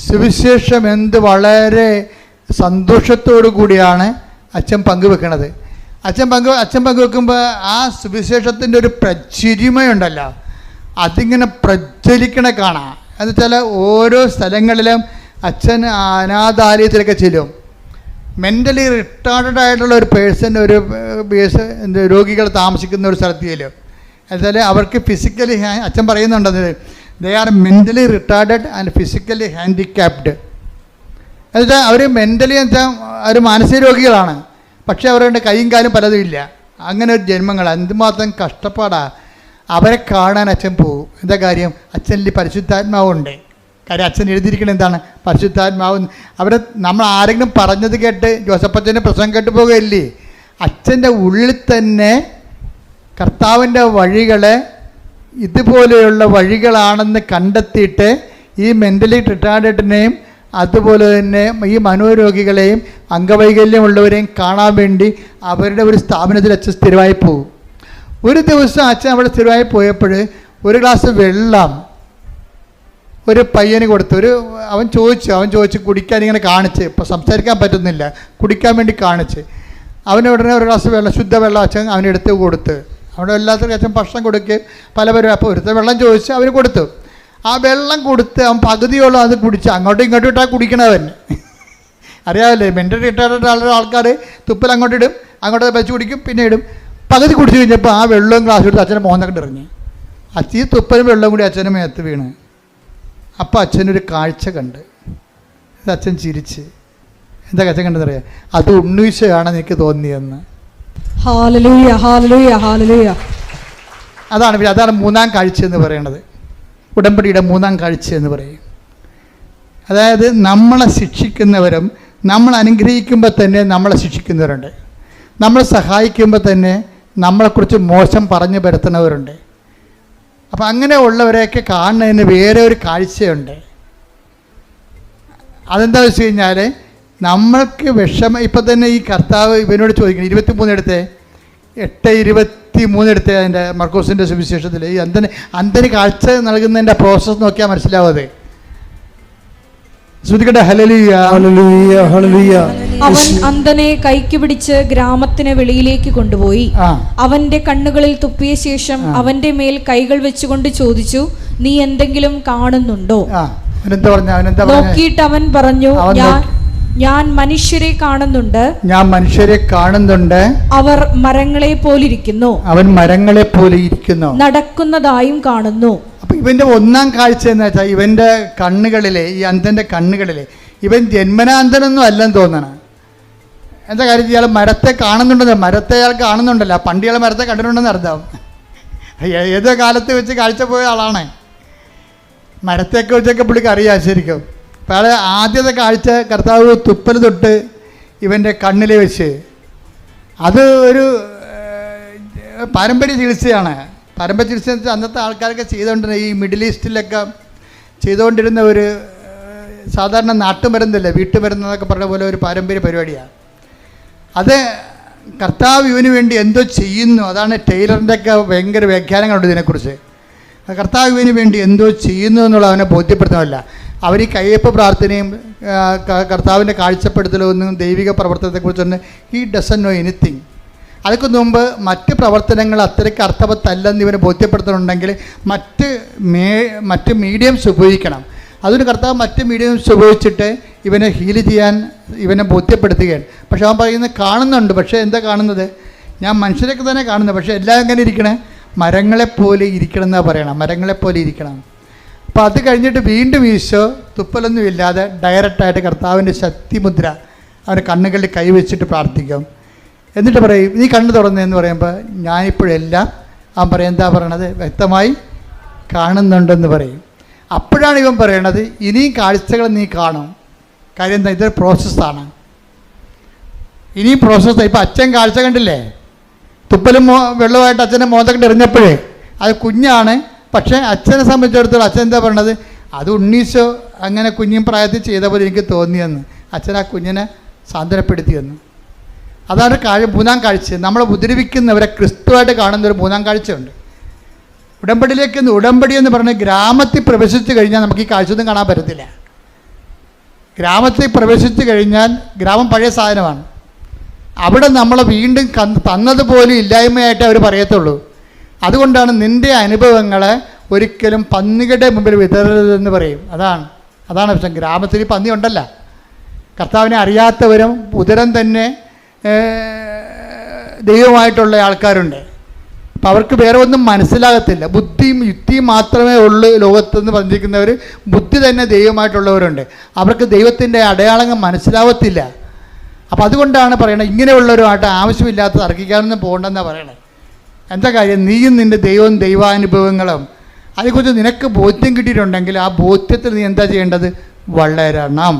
സുവിശേഷം വളരെ സന്തോഷത്തോടു കൂടിയാണ് അച്ഛൻ പങ്കുവെക്കണത്. അച്ഛൻ പങ്കുവെക്കുമ്പോൾ ആ സുവിശേഷത്തിൻ്റെ ഒരു പ്രചിരിമയുണ്ടല്ലോ, അതിങ്ങനെ പ്രജ്വലിക്കണ കാണാം. എന്ന് വെച്ചാൽ ഓരോ സ്ഥലങ്ങളിലും അച്ഛൻ അനാഥാലയത്തിലൊക്കെ ചെല്ലും. മെൻ്റലി റിട്ടാർഡഡ് ആയിട്ടുള്ള ഒരു പേഴ്സൺ, ഒരു രോഗികൾ താമസിക്കുന്ന ഒരു സ്ഥലത്ത് ചെല്ലും. എന്നുവെച്ചാൽ അവർക്ക് ഫിസിക്കലി അച്ഛൻ പറയുന്നുണ്ടത് they are mentally retarded and physically handicapped. എന്നുവെച്ചാൽ അവർ മെൻ്റലി വെച്ചാൽ അവർ മാനസിക രോഗികളാണ്, പക്ഷേ അവരുടെ കൈയും കാലും പലതും ഇല്ല. അങ്ങനെ ഒരു ജന്മങ്ങൾ എന്തുമാത്രം കഷ്ടപ്പാടാണ്. അവരെ കാണാൻ അച്ഛൻ പോകും. എന്താ കാര്യം? അച്ഛനിൽ പരിശുദ്ധാത്മാവുണ്ട്. കാര്യം അച്ഛൻ എഴുതിയിരിക്കുന്നത് എന്താണ്? പരിശുദ്ധാത്മാവ്. അവിടെ നമ്മൾ ആരെങ്കിലും പറഞ്ഞത് കേട്ട് ജോസഫച്ചൻ്റെ പ്രസംഗം കേട്ട് പോകുകയല്ലേ. അച്ഛൻ്റെ ഉള്ളിൽ തന്നെ കർത്താവിൻ്റെ വഴികളെ ഇതുപോലെയുള്ള വഴികളാണെന്ന് കണ്ടെത്തിയിട്ട് ഈ മെൻ്റലി റിട്ടാർഡഡിനെയും അതുപോലെ തന്നെ ഈ മനോരോഗികളെയും അംഗവൈകല്യമുള്ളവരെയും കാണാൻ വേണ്ടി അവരുടെ ഒരു സ്ഥാപനത്തിൽ അച്ഛൻ സ്ഥിരമായി പോകും. ഒരു ദിവസം അച്ഛൻ അവിടെ സ്ഥിരമായി പോയപ്പോൾ ഒരു ഗ്ലാസ് വെള്ളം ഒരു പയ്യന് കൊടുത്തു. അവൻ ചോദിച്ചു കുടിക്കാൻ ഇങ്ങനെ കാണിച്ച്, ഇപ്പോൾ സംസാരിക്കാൻ പറ്റുന്നില്ല, കുടിക്കാൻ വേണ്ടി കാണിച്ച്. അവന് ഉടനെ ഒരു ഗ്ലാസ് വെള്ളം, ശുദ്ധവെള്ളം അച്ഛൻ അവനെടുത്ത് കൊടുത്ത്. അവിടെ എല്ലാത്തിനും അച്ഛൻ ഭക്ഷണം കൊടുക്കുകയും പലവരും. അപ്പോൾ ഒരുത്ത വെള്ളം ചോദിച്ച് അവന് കൊടുത്തു. ആ വെള്ളം കൊടുത്ത് അവൻ പകുതിയോളം അത് കുടിച്ച് അങ്ങോട്ടും ഇങ്ങോട്ടും ഇട്ടാൽ കുടിക്കണവൻ. അറിയാമല്ലേ, മെൻ്റൽ റിട്ടയർഡ് ആൾക്കാർ തുപ്പൽ അങ്ങോട്ടിടും, അങ്ങോട്ട് വെച്ച് കുടിക്കും, പിന്നെ ഇടും. പകുതി കുടിച്ച് കഴിഞ്ഞപ്പോൾ ആ വെള്ളവും ഗ്ലാസ് എടുത്ത് അച്ഛനെ മോന്നൊക്കെ എറിഞ്ഞ്. ഈ തുപ്പലും വെള്ളവും കൂടി അച്ഛൻ്റെ മേത്ത് വീണ്. അപ്പോൾ അച്ഛനൊരു കാഴ്ച കണ്ട്. ഇത് അച്ഛൻ ചിരിച്ച്. എന്താ അച്ഛൻ കണ്ടെന്നറിയാം? അത് ഉണ്ണീശയാണെന്ന് എനിക്ക് തോന്നിയെന്ന്. Hallelujah, hallelujah, hallelujah. അതാണ് മൂന്നാം കാഴ്ച എന്ന് പറയുന്നത്. ഉടമ്പടിയുടെ മൂന്നാം കാഴ്ച എന്ന് പറയും. അതായത് നമ്മളെ ശിക്ഷിക്കുന്നവരും നമ്മൾ അനുഗ്രഹിക്കുമ്പോൾ തന്നെ നമ്മളെ ശിക്ഷിക്കുന്നവരുണ്ട്. നമ്മളെ സഹായിക്കുമ്പോൾ തന്നെ നമ്മളെക്കുറിച്ച് മോശം പറഞ്ഞു പരത്തുന്നവരുണ്ട്. അപ്പം അങ്ങനെ ഉള്ളവരെയൊക്കെ കാണുന്നതിന് വേറെ ഒരു കാഴ്ചയുണ്ട്. അതെന്താ വെച്ച് കഴിഞ്ഞാൽ നമ്മൾക്ക് വിഷമം. ഇപ്പം തന്നെ ഈ കർത്താവ് ഇവനോട് ചോദിക്കണം, 23 എടുത്തേ, 8:23 എടുത്തേ, അതിൻ്റെ മർക്കോസിൻ്റെ സുവിശേഷത്തിൽ ഈ അന്ധന് കാഴ്ച നൽകുന്നതിൻ്റെ പ്രോസസ്സ് നോക്കിയാൽ മനസ്സിലാവത്. ശ്രദ്ധിക്കട്ടെ. Hallelujah, hallelujah, hallelujah. അവൻ അന്ധനെ കൈക്ക് പിടിച്ച് ഗ്രാമത്തിന് വെളിയിലേക്ക് കൊണ്ടുപോയി അവന്റെ കണ്ണുകളിൽ തുപ്പിയ ശേഷം അവന്റെ മേൽ കൈകൾ വെച്ചുകൊണ്ട് ചോദിച്ചു, നീ എന്തെങ്കിലും കാണുന്നുണ്ടോ? നോക്കിയിട്ട് അവൻ പറഞ്ഞു, ഞാൻ മനുഷ്യരെ കാണുന്നുണ്ട്. അവർ മരങ്ങളെ പോലിരിക്കുന്നു. നടക്കുന്നതായും കാണുന്നു. അപ്പൊ ഇവന്റെ ഒന്നാം കാഴ്ച എന്ന് വെച്ചാൽ ഇവന്റെ കണ്ണുകളിലെ, ഈ അന്ധന്റെ കണ്ണുകളിലെ, ഇവൻ ജന്മനാന്തനൊന്നും അല്ലെന്ന് തോന്നണം. എന്താ കാര്യം? ഇയാൾ മരത്തെ കാണുന്നുണ്ടെന്ന്, മരത്തെ അയാൾ കാണുന്നുണ്ടല്ലോ. പണ്ട് ഇയാൾ മരത്തെ കണ്ടിട്ടുണ്ടെന്ന് അർത്ഥം. ഏതോ കാലത്ത് വെച്ച് കാഴ്ച പോയ ആളാണ്. മരത്തെയൊക്കെ വെച്ചൊക്കെ പുള്ളിക്ക് അറിയാം ശരിക്കും. അപ്പോൾ അയാൾ ആദ്യത്തെ കാഴ്ച കർത്താവ് തുപ്പൽ തൊട്ട് ഇവൻ്റെ കണ്ണിൽ വെച്ച്, അത് ഒരു പാരമ്പര്യ ചികിത്സയാണ്. പാരമ്പര്യ ചികിത്സ എന്ന് വെച്ചാൽ അന്നത്തെ ആൾക്കാരൊക്കെ ചെയ്തുകൊണ്ടിരുന്ന, ഈ മിഡിൽ ഈസ്റ്റിലൊക്കെ ചെയ്തുകൊണ്ടിരുന്ന ഒരു സാധാരണ നാട്ടുമരുന്നല്ല, വീട്ടുമരുന്നതൊക്കെ പറഞ്ഞ പോലെ ഒരു പാരമ്പര്യ പരിപാടിയാണ് അത്. കർത്താവ് ഇവന് വേണ്ടി എന്തോ ചെയ്യുന്നു. അതാണ് ടൈലറിൻ്റെയൊക്കെ ഭയങ്കര വ്യാഖ്യാനങ്ങളുണ്ട് ഇതിനെക്കുറിച്ച്. കർത്താവ് ഇവന് വേണ്ടി എന്തോ ചെയ്യുന്നു എന്നുള്ള അവനെ ബോധ്യപ്പെടുത്തണമല്ല. അവർ ഈ കയ്യപ്പ് പ്രാർത്ഥനയും കർത്താവിൻ്റെ കാഴ്ചപ്പെടുത്തലൊന്നും ദൈവിക പ്രവർത്തനത്തെക്കുറിച്ചൊന്നും ഹി ഡസൻ നോ എനിത്തിങ്. അതൊക്കെ മുമ്പ് മറ്റ് പ്രവർത്തനങ്ങൾ അത്രയ്ക്ക് അർത്ഥവത്തല്ലെന്ന് ഇവനെ ബോധ്യപ്പെടുത്തണമെങ്കിൽ മറ്റ് മീഡിയംസ് ഉപയോഗിക്കണം. അതിന് കർത്താവ് മറ്റ് മീഡിയംസ് ഉപയോഗിച്ചിട്ട് ഇവനെ ഹീൽ ചെയ്യാൻ ഇവനെ ബോധ്യപ്പെടുത്തുകയാണ്. പക്ഷെ അവൻ പറയുന്നത് കാണുന്നുണ്ട്. പക്ഷേ എന്താ കാണുന്നത്? ഞാൻ മനുഷ്യരൊക്കെ തന്നെ കാണുന്നത്, പക്ഷേ എല്ലാം എങ്ങനെ ഇരിക്കണേ? മരങ്ങളെപ്പോലെ ഇരിക്കണം എന്നാണ് പറയണം. മരങ്ങളെപ്പോലെ ഇരിക്കണം. അപ്പോൾ അത് കഴിഞ്ഞിട്ട് വീണ്ടും ഈശോ തുപ്പലൊന്നും ഇല്ലാതെ ഡയറക്റ്റായിട്ട് കർത്താവിൻ്റെ ശക്തിമുദ്ര അവൻ്റെ കണ്ണുകളിൽ കൈവച്ചിട്ട് പ്രാർത്ഥിക്കും. എന്നിട്ട് പറയും, നീ കണ്ണു തുറന്നതെന്ന് പറയുമ്പോൾ ഞാനിപ്പോഴെല്ലാം അവൻ പറയും, എന്താ പറയണത്? വ്യക്തമായി കാണുന്നുണ്ടെന്ന് പറയും. അപ്പോഴാണ് ഇവൻ പറയണത്, ഇനിയും കാഴ്ചകൾ നീ കാണും. കാര്യം എന്താ? ഇതൊരു പ്രോസസ്സാണ്. ഇനിയും പ്രോസസ്സാണ്. ഇപ്പം അച്ഛൻ കാഴ്ച കണ്ടില്ലേ? തുപ്പലും വെള്ളമായിട്ട് അച്ഛൻ്റെ മോന്തക്കൊണ്ട് എറിഞ്ഞപ്പോഴേ അത് കുഞ്ഞാണ്. പക്ഷേ അച്ഛനെ സംബന്ധിച്ചിടത്തോളം അച്ഛൻ എന്താ പറയണത്? അത് ഉണ്ണീശോ അങ്ങനെ കുഞ്ഞും പ്രായത്തിൽ ചെയ്ത പോലെ എനിക്ക് തോന്നിയെന്ന്. അച്ഛൻ ആ കുഞ്ഞിനെ സാന്ത്വനപ്പെടുത്തിയെന്ന്. അതാണ് മൂന്നാം കാഴ്ച. നമ്മളെ ഉപദ്രവിക്കുന്നവരെ ക്രിസ്തുവായിട്ട് കാണുന്നൊരു മൂന്നാം കാഴ്ചയുണ്ട്. ഉടമ്പടി എന്ന് പറഞ്ഞാൽ ഗ്രാമത്തിൽ പ്രവേശിച്ചു കഴിഞ്ഞാൽ നമുക്ക് ഈ കാഴ്ചയൊന്നും കാണാൻ പറ്റത്തില്ല. ഗ്രാമത്തിൽ പ്രവേശിച്ചു കഴിഞ്ഞാൽ ഗ്രാമം പഴയ സാധനമാണ്. അവിടെ നമ്മളെ വീണ്ടും തന്നതുപോലും ഇല്ലായ്മയായിട്ട് അവർ പറയത്തുള്ളൂ. അതുകൊണ്ടാണ് നിൻ്റെ അനുഭവങ്ങളെ ഒരിക്കലും പന്നികളുടെ മുമ്പിൽ വിതരരുതെന്ന് പറയും. അതാണ് പ്രശ്നം. ഗ്രാമത്തിൽ പന്നി ഉണ്ടല്ല. കർത്താവിനെ അറിയാത്തവരും ഉദരം തന്നെ ദൈവമായിട്ടുള്ള ആൾക്കാരുണ്ട്. അപ്പോൾ അവർക്ക് വേറെ ഒന്നും മനസ്സിലാകത്തില്ല. ബുദ്ധിയും യുക്തിയും മാത്രമേ ഉള്ളൂ ലോകത്തെന്ന് പറഞ്ഞിരിക്കുന്നവർ. ബുദ്ധി തന്നെ ദൈവമായിട്ടുള്ളവരുണ്ട്. അവർക്ക് ദൈവത്തിൻ്റെ അടയാളങ്ങൾ മനസ്സിലാവത്തില്ല. അപ്പോൾ അതുകൊണ്ടാണ് പറയണത്, ഇങ്ങനെയുള്ളവരുമായിട്ട് ആവശ്യമില്ലാത്ത തർക്കിക്കാനൊന്നും പോകണ്ടെന്നാണ് പറയണത്. എന്താ കാര്യം? നീയും നിൻ്റെ ദൈവവും ദൈവാനുഭവങ്ങളും അതേക്കുറിച്ച് നിനക്ക് ബോധ്യം കിട്ടിയിട്ടുണ്ടെങ്കിൽ ആ ബോധ്യത്തിൽ നീ എന്താ ചെയ്യേണ്ടത്? വളരണം,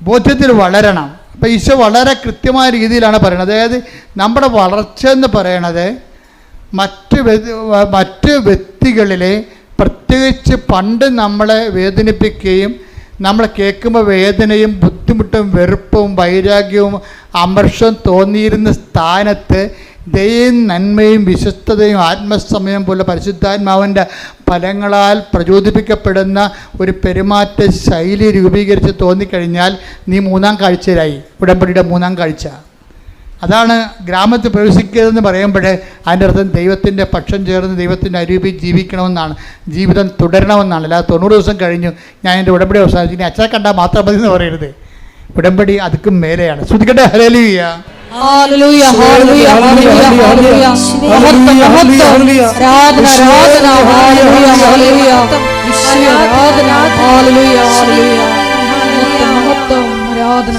ബോധ്യത്തിൽ വളരണം. അപ്പം ഈശോ വളരെ കൃത്യമായ രീതിയിലാണ് പറയുന്നത്. അതായത് നമ്മുടെ വളർച്ച എന്ന് പറയണത് മറ്റ് വ്യക്തികളിലെ, പ്രത്യേകിച്ച് പണ്ട് നമ്മളെ വേദനിപ്പിക്കുകയും നമ്മൾ കേൾക്കുമ്പോൾ വേദനയും ബുദ്ധിമുട്ടും വെറുപ്പും വൈരാഗ്യവും അമർഷവും തോന്നിയിരുന്ന സ്ഥാനത്ത് ദയയും നന്മയും വിശ്വസ്തതയും ആത്മസമയം പോലെ പരിശുദ്ധാത്മാവിൻ്റെ ഫലങ്ങളാൽ പ്രചോദിപ്പിക്കപ്പെടുന്ന ഒരു പെരുമാറ്റ ശൈലി രൂപീകരിച്ച് തോന്നിക്കഴിഞ്ഞാൽ നീ 3-ാം കാഴ്ചയിലായി, ഉടമ്പടിയുടെ 3-ാം കാഴ്ച. അതാണ് ഗ്രാമത്തിൽ പ്രവേശിക്കരുതെന്ന് പറയുമ്പോൾ അതിൻ്റെ അർത്ഥം ദൈവത്തിൻ്റെ പക്ഷം ചേർന്ന് ദൈവത്തിൻ്റെ അരൂപിൽ ജീവിക്കണമെന്നാണ്, ജീവിതം തുടരണമെന്നാണ്. അല്ലാതെ 90 ദിവസം കഴിഞ്ഞു ഞാൻ എൻ്റെ ഉടമ്പടി അവസാനിച്ചു ഇനി അച്ഛനെ കണ്ടാൽ മാത്രം മതി എന്ന് പറയരുത്. ഉടമ്പടി അതുക്കും മേലെയാണ്. ശ്രുതിക്കട്ടെ hallelujah. Hallelujah, hallelujah, hallelujah, hallelujah. മഹത്വം, മഹത്വം, ആരാധന, ആരാധന, ഹല്ലേലൂയ, ഹല്ലേലൂയ. ഈശോയെ ആരാധന, ഹല്ലേലൂയ, ഹല്ലേലൂയ. മഹത്വം, മഹത്വം, ആരാധന.